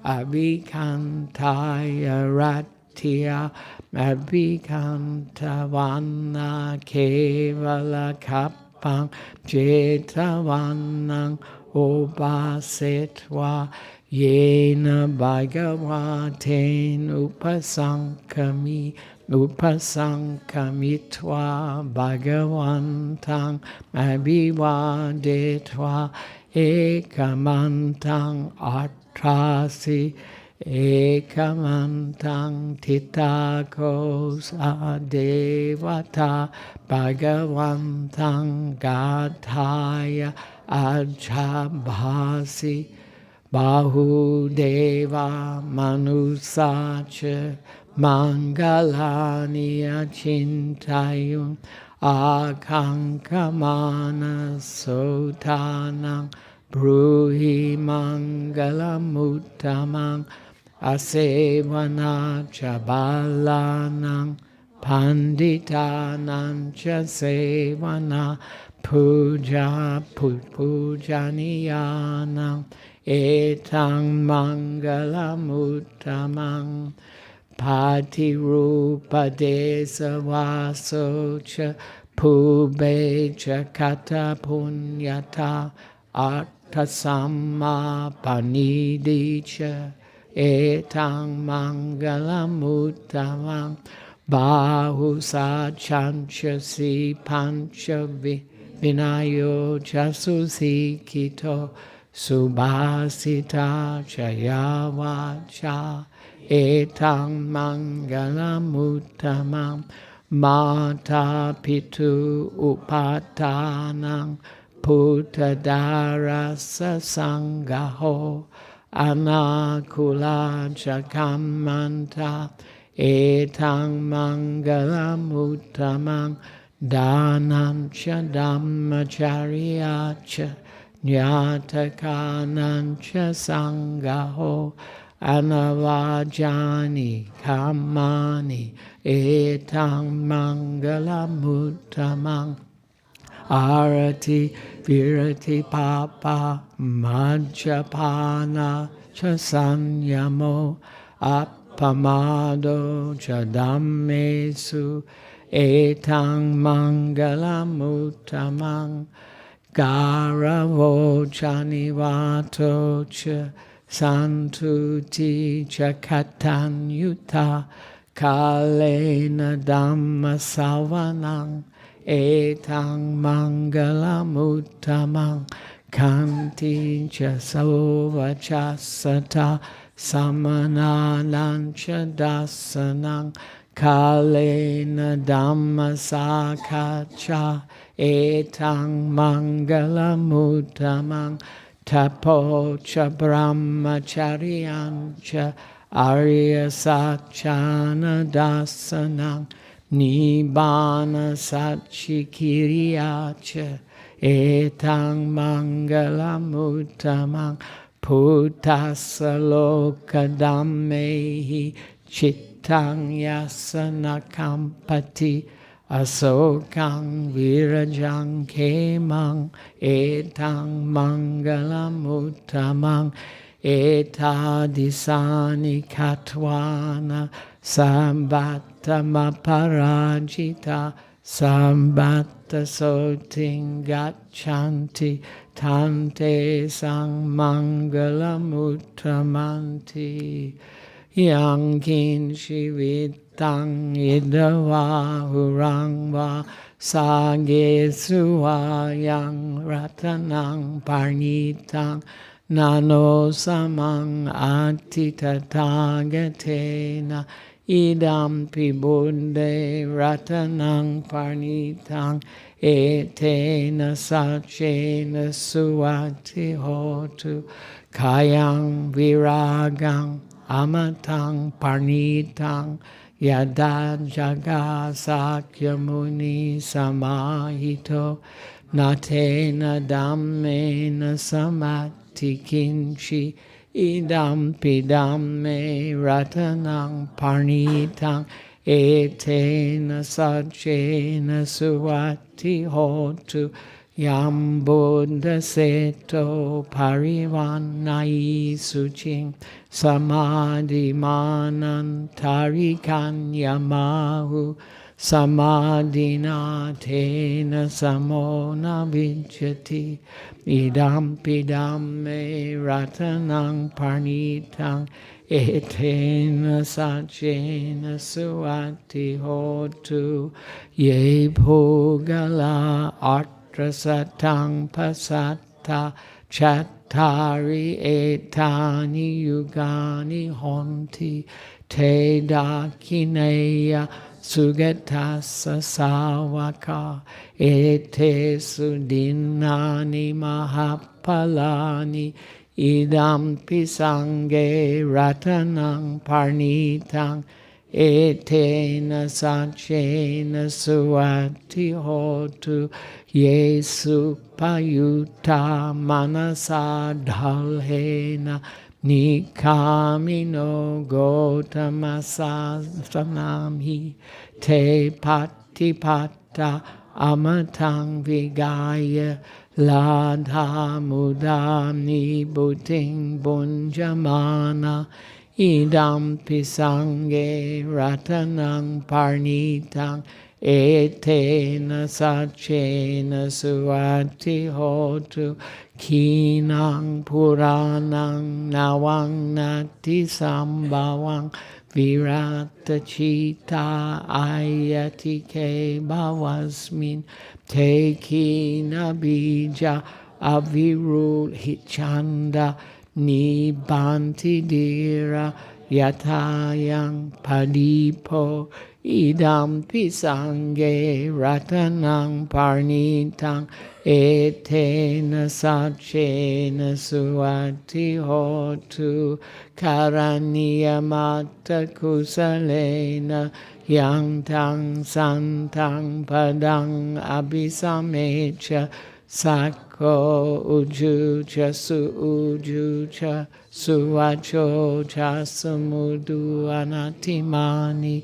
abhikantaya ratya abhikantavana kevala kappang jetavannang upasetva yena bhagavaten upasankamitva bhagavantang abhivadetva ekamantang atrasi ekamantang titakos adevata bhagavantang gathaya ajabhasi bahudeva manusacha mangalani achintayum akankamana sotanang bruhi mangalamuttamang asevana chabalanang panditanang cha sevana puja pujaniyanang etang mangalamuttamang patirupadesa vasocha pubecha kata punyata arthasamma panidicha etang mangalamuttamang bahusachancha si pancha vinayo chasusikito subhasita chayavacha etang mangalamuttamang mata pitu upatanang puttadarasa sangaho anakula jakamanta etang mangalamuttamang danancha dhammacharyacha nyatakanancha sangaho anavajani kamani etang mangalamuttamang arati virati papa majjapana cha sanyamo appamado cha dhammesu etang mangalamuttamang garavo cha nivato cha santuti cha katanyuta kalena dhamma salvanang etang mangalamuttamang kanti cha sovachasata samananancha dasanang kalena dhamma sakacha etang mangalamuttamang tapocha brahmacharyancha arya sachana dasanang nibbana satchikiriyacha etang mangalamuttamang puttassa loka dhammehi chittang yasana kampati asokang virajang kemang etang mangalamuttamang etadisani katwana sambattamaparajita sambatta soting gachanti tante sang mangalamuttamanti yang kinchi vittang idava hurang va sage suva yang ratanang parnitang nano samang atitatagatena idam pibuddhe ratanang parnitang etena sachena suati hotu kayang viragang amatang parnitang yada jaga sakya muni samahito natena dhammena samati kinchi idam pidamme ratanang parnitang etena sachena suati hotu yam buddha seto parivanai suching samadhi manan tarikan yamahu samadhina tena samona vidyati idam pidamme ratanang parnitang etena sachena suati hotu ye bhogala artrasatang pasata chat tari etani yugani honti te dakineya sugatasa sawaka ete sudinani mahapalani idam pisange ratanang parnitang etena sachena suati hotu Yesu payuta manasa dhalhena nikamino gotamasa sanamhi te patipata amatang vigaya ladha mudamni buting bunjamana idam pisange ratanang parnitang etena sachena suati hotu kinang puranang nawang nati sambhavang virata chita ayatike bhavasmin te kina bija avirul hichanda nibanti dira yatayang padipo idam pisange ratanang parnitang etena sachena suati hotu karaniya mata kusalena yang tang santang padang abisamecha Sako ujucha su ujucha suvachocha samudu anatimani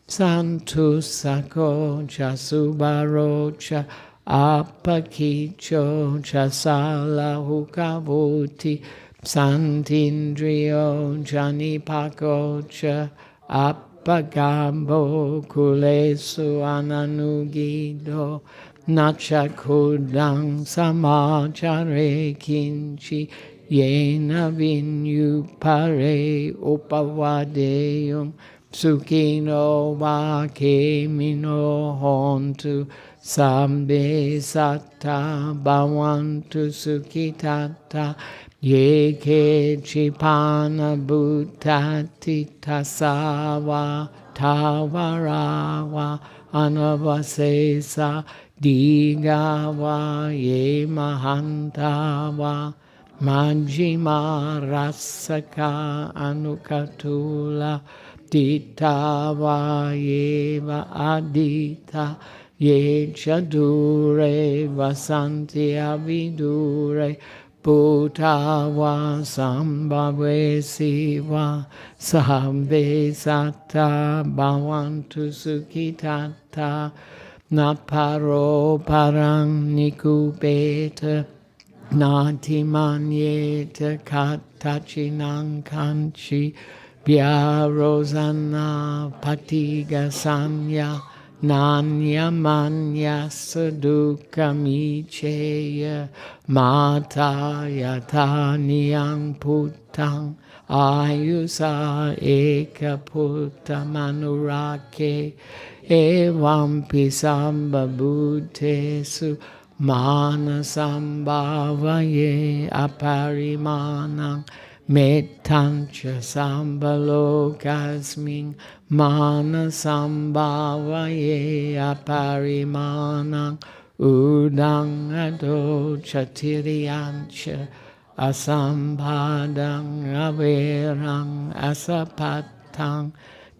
santu sakocha subarocha apakicho cha salahukavuti santindriyo janipakocha apagambo kulesu ananugido Nachakudang samachare kinchi yena vinyupare upavadeyum sukino vakemino hontu sambe satta bhavantu sukitata yeke chipana bhutati tasava tavarawa anavasesa Digava ye mahantava majjima rasaka anukatula ditava yeva adita ye chadure vasanti avidure Bhutava sambhave siva sambe satta bhavantu sukhitata Naparo parang nikupeta natimanyeta katachinang kanchi vyarosana patiga sanya nanyamanya sadukamicheya mata yata niyang putang ayusa eka puttamanurake Evampi sambhabhutesu manasambhavaye aparimanang mettancha sambhalokasmin manasambhavaye aparimanang udang ado chatiriyancha asambhadang averang asapatang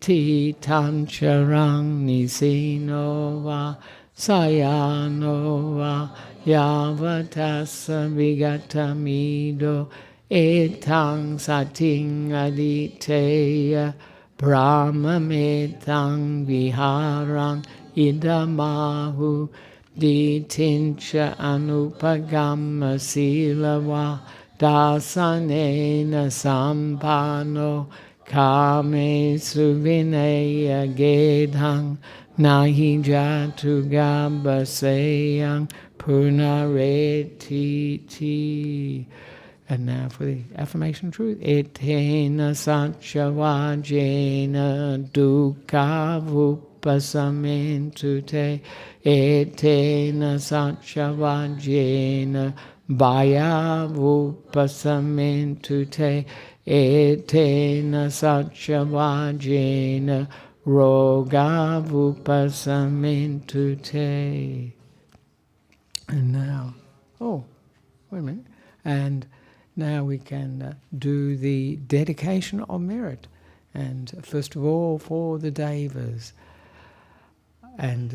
Titan charang nisinova sayanova yavatasa vigatamido etang sating aditeya brahmametang viharang idamahu ditincha anupagama silava dasanena sampano Kame suvinaya gedhang nahi jatu gambaseyang punareti. And now for the affirmation of truth. Etena sachavajena dukkha vupasamentu te. Etena sachavajena Baya vupasamintu te etena sachavajena roga vupasamintu te. And now, oh, wait a minute. And now we can do the dedication of merit. And first of all, for the Devas and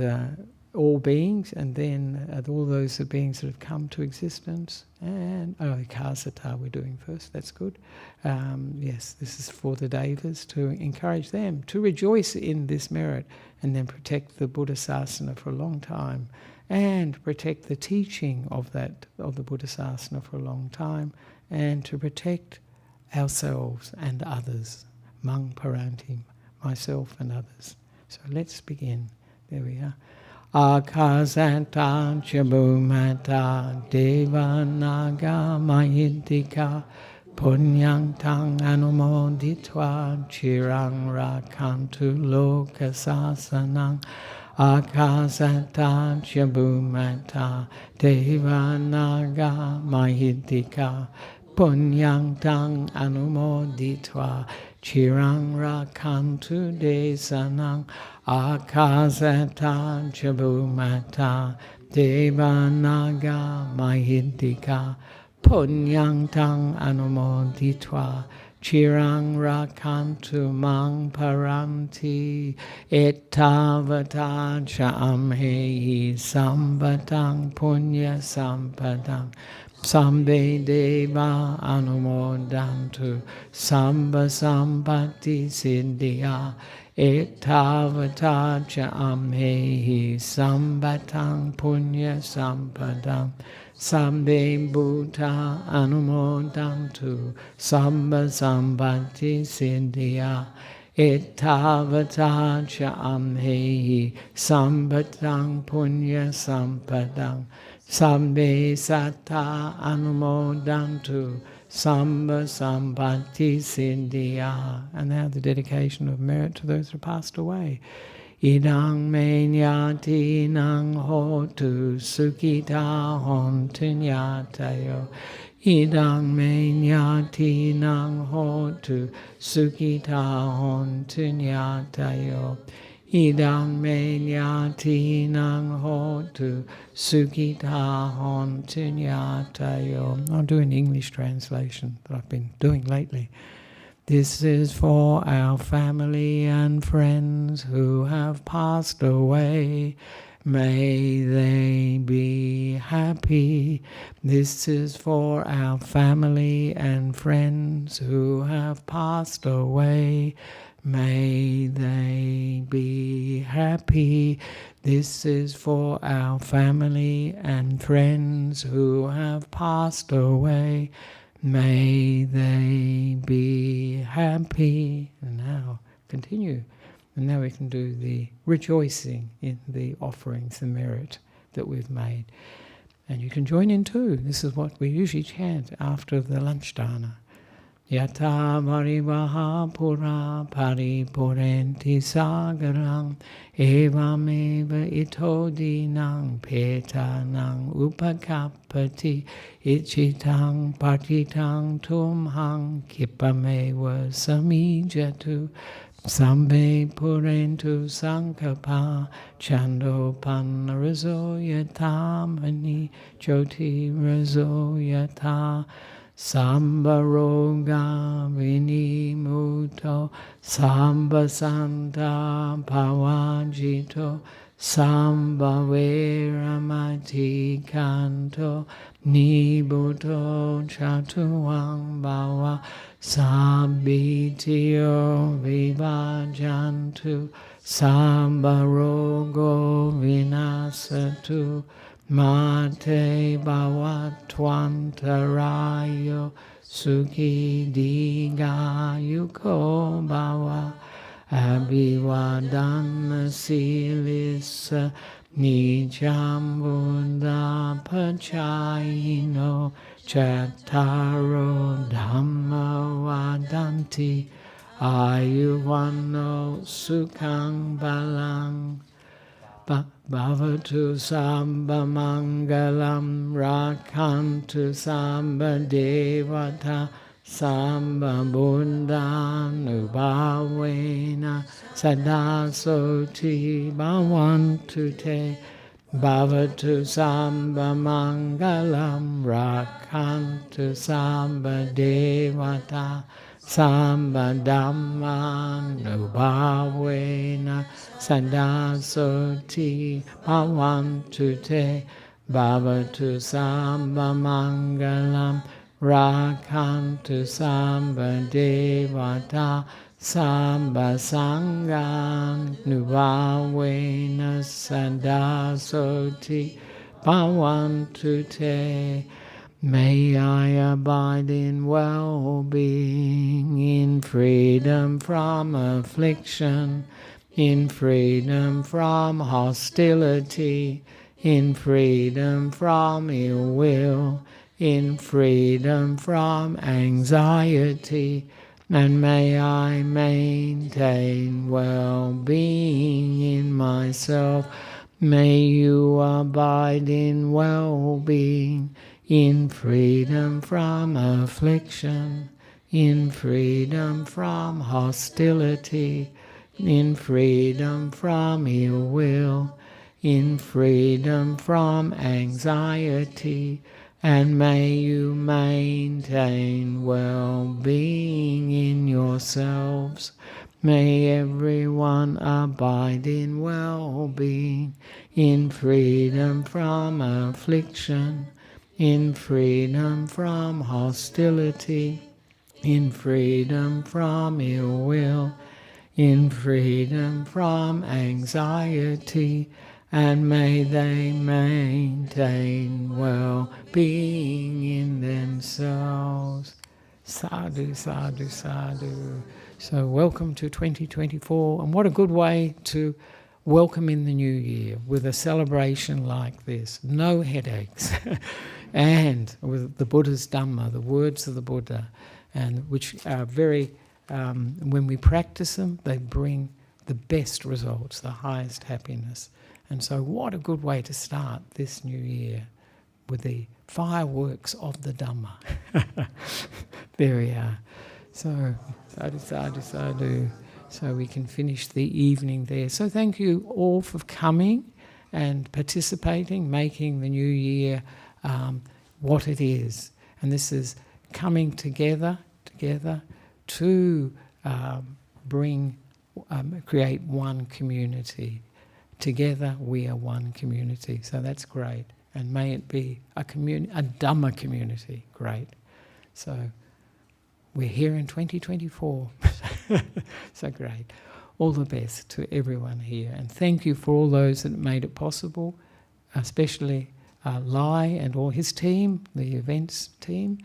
all beings, and then all those beings that have come to existence. And Kasata we're doing first, that's good. Yes, this is for the Devas, to encourage them to rejoice in this merit and then protect the Buddha Sasana for a long time, and protect the teaching of the Buddha Sasana for a long time, and to protect ourselves and others, Mang Paranti, myself and others. So let's begin. There we are. Akasanta Chabumata Devanaga Mahidika Punyang Tang Anumoditwa Chirang Rakantu Lokasasanang Akasanta Chabumata Devanaga Mahidika Punyang Tang Anumoditwa Chirang Rakantu Desanang Akasata Chabumata Devanaga Mahidika Punyang Tang Anumoditwa Chirang Rakantu Mang Paranti Etavata Chamhehi Sambatang Punya Sampadang Sambe Deva Anumodantu Samba Sambati Siddhya Etavata Chamhehi Sambatang Punya Sampadang Sambe Bhuta Anumodantu Samba Sambati Siddhya Etavata Chamhehi Sambatang Punya Sampadang Sambe Satta Anumodantu Samba Sambati Siddhya. And now the dedication of merit to those who passed away. Idang me nyati nang hotu sukita hontu nyatayo. Idang me nyati nang hotu sukita hontu nyatayo. Idang me nyati nang hotu sukita hontu nyatayo. I'll do an English translation that I've been doing lately. This is for our family and friends who have passed away. May they be happy. This is for our family and friends who have passed away. May they be happy. This is for our family and friends who have passed away. May they be happy. And now, continue. And now we can do the rejoicing in the offerings, the merit that we've made. And you can join in too. This is what we usually chant after the lunch dana. Yata varivaha pura paripurenti sagarang evameva itodinang petanang upakappati ichitang patitang tumhang kipameva samijatu sambe purentu sankapa chando panarazo yatamani joti razo yata Samba roga vinimuto, samba santa pavajito, samba veramati kanto, nibuto chatuang bhava, sabitio vivajantu, samba rogo vinasatu, Mate bhavatvantarayo sukhi diga yuko bhava abhivadana silissa nijam buddha pachayino chattaro dhamma vadanti ayuvano sukhang balang Bhavatu Samba Mangalam Rakhantu Samba Devata Samba Buddhanubhavena Sadasoti Bhavantu Te Bhavatu Samba Mangalam Rakhantu Samba Devata Samba Dhammanubhavena Sadasoti Bhavantu Te Bhavatu Samba Mangalam Rakhantu Samba Devata Samba Sangha Nubhavena Sadasoti Bhavantu Te. May I abide in well-being, in freedom from affliction, in freedom from hostility, in freedom from ill will, in freedom from anxiety, and may I maintain well-being in myself. May you abide in well-being, in freedom from affliction, in freedom from hostility, in freedom from ill will, in freedom from anxiety, and may you maintain well-being in yourselves. May everyone abide in well-being, in freedom from affliction, in freedom from hostility, in freedom from ill will, in freedom from anxiety, and may they maintain well-being in themselves. Sadhu, sadhu, sadhu. So welcome to 2024, and what a good way to welcome in the new year with a celebration like this. No headaches. And with the Buddha's Dhamma, the words of the Buddha, and which are very, when we practice them, they bring the best results, the highest happiness. And so what a good way to start this new year, with the fireworks of the Dhamma. There we are. So, sadhu, sadhu, sadhu. So we can finish the evening there. So thank you all for coming and participating, making the new year what it is. And this is coming together to create one community. Together we are one community. So that's great. And may it be a Dhamma community. Great. So we're here in 2024. So great. All the best to everyone here. And thank you for all those that made it possible, especially Lai and all his team, the events team,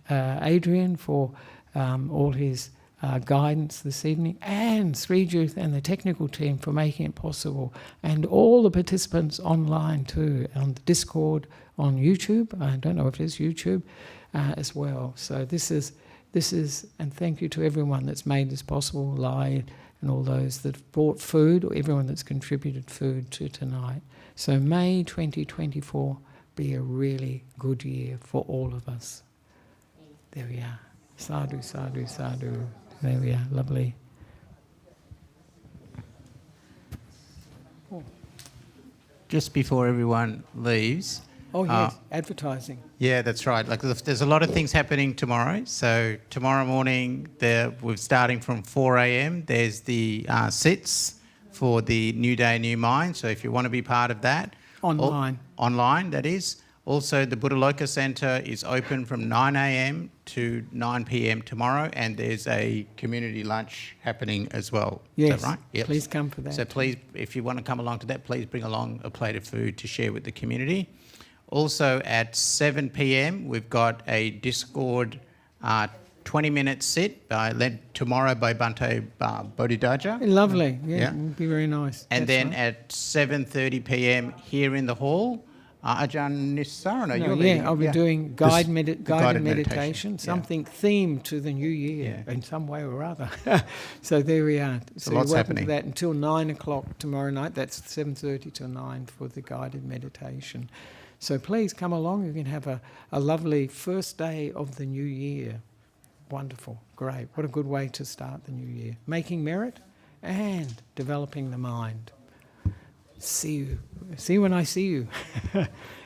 Adrian for all his guidance this evening, and Srijuth and the technical team for making it possible, and all the participants online too, on the Discord, on YouTube. I don't know if it is YouTube as well. So this is, and thank you to everyone that's made this possible, Lai and all those that brought food, or everyone that's contributed food to tonight. So may 2024 be a really good year for all of us. There we are. Sadhu, sadhu, sadhu. There we are. Lovely. Just before everyone leaves. Oh yes, advertising. Yeah, that's right. Like there's a lot of things happening tomorrow. So tomorrow morning, we're starting from 4 a.m. There's the sits for the New Day, New Mind. So if you want to be part of that. Online, that is. Also, the Buddha Loka Centre is open from 9 a.m. to 9 p.m. tomorrow, and there's a community lunch happening as well. Yes, is that right? Yep. Please come for that. So please, if you want to come along to that, please bring along a plate of food to share with the community. Also at 7 p.m, we've got a Discord 20-minute sit led tomorrow by Bhante Bodhidharma. Lovely, yeah, it would be very nice. And That's then right. at 7:30 p.m. here in the hall, Ajahn Nissarano, No, you're yeah, leading. I'll be doing This- guided guided meditation, yeah. something themed to the new year Yeah. in some way or other. So there we are. So lots you're welcome happening. to that until 9 o'clock tomorrow night. That's 7:30 till 9 for the guided meditation. So please come along. You can have a lovely first day of the new year. Wonderful. Great. What a good way to start the new year. Making merit and developing the mind. See you. See you when I see you.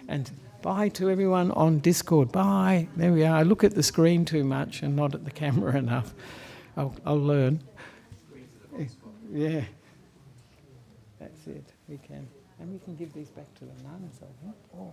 And bye to everyone on Discord. Bye. There we are. I look at the screen too much and not at the camera enough. I'll learn. Yeah. That's it. We can. And we can give these back to the nuns, I think. Oh.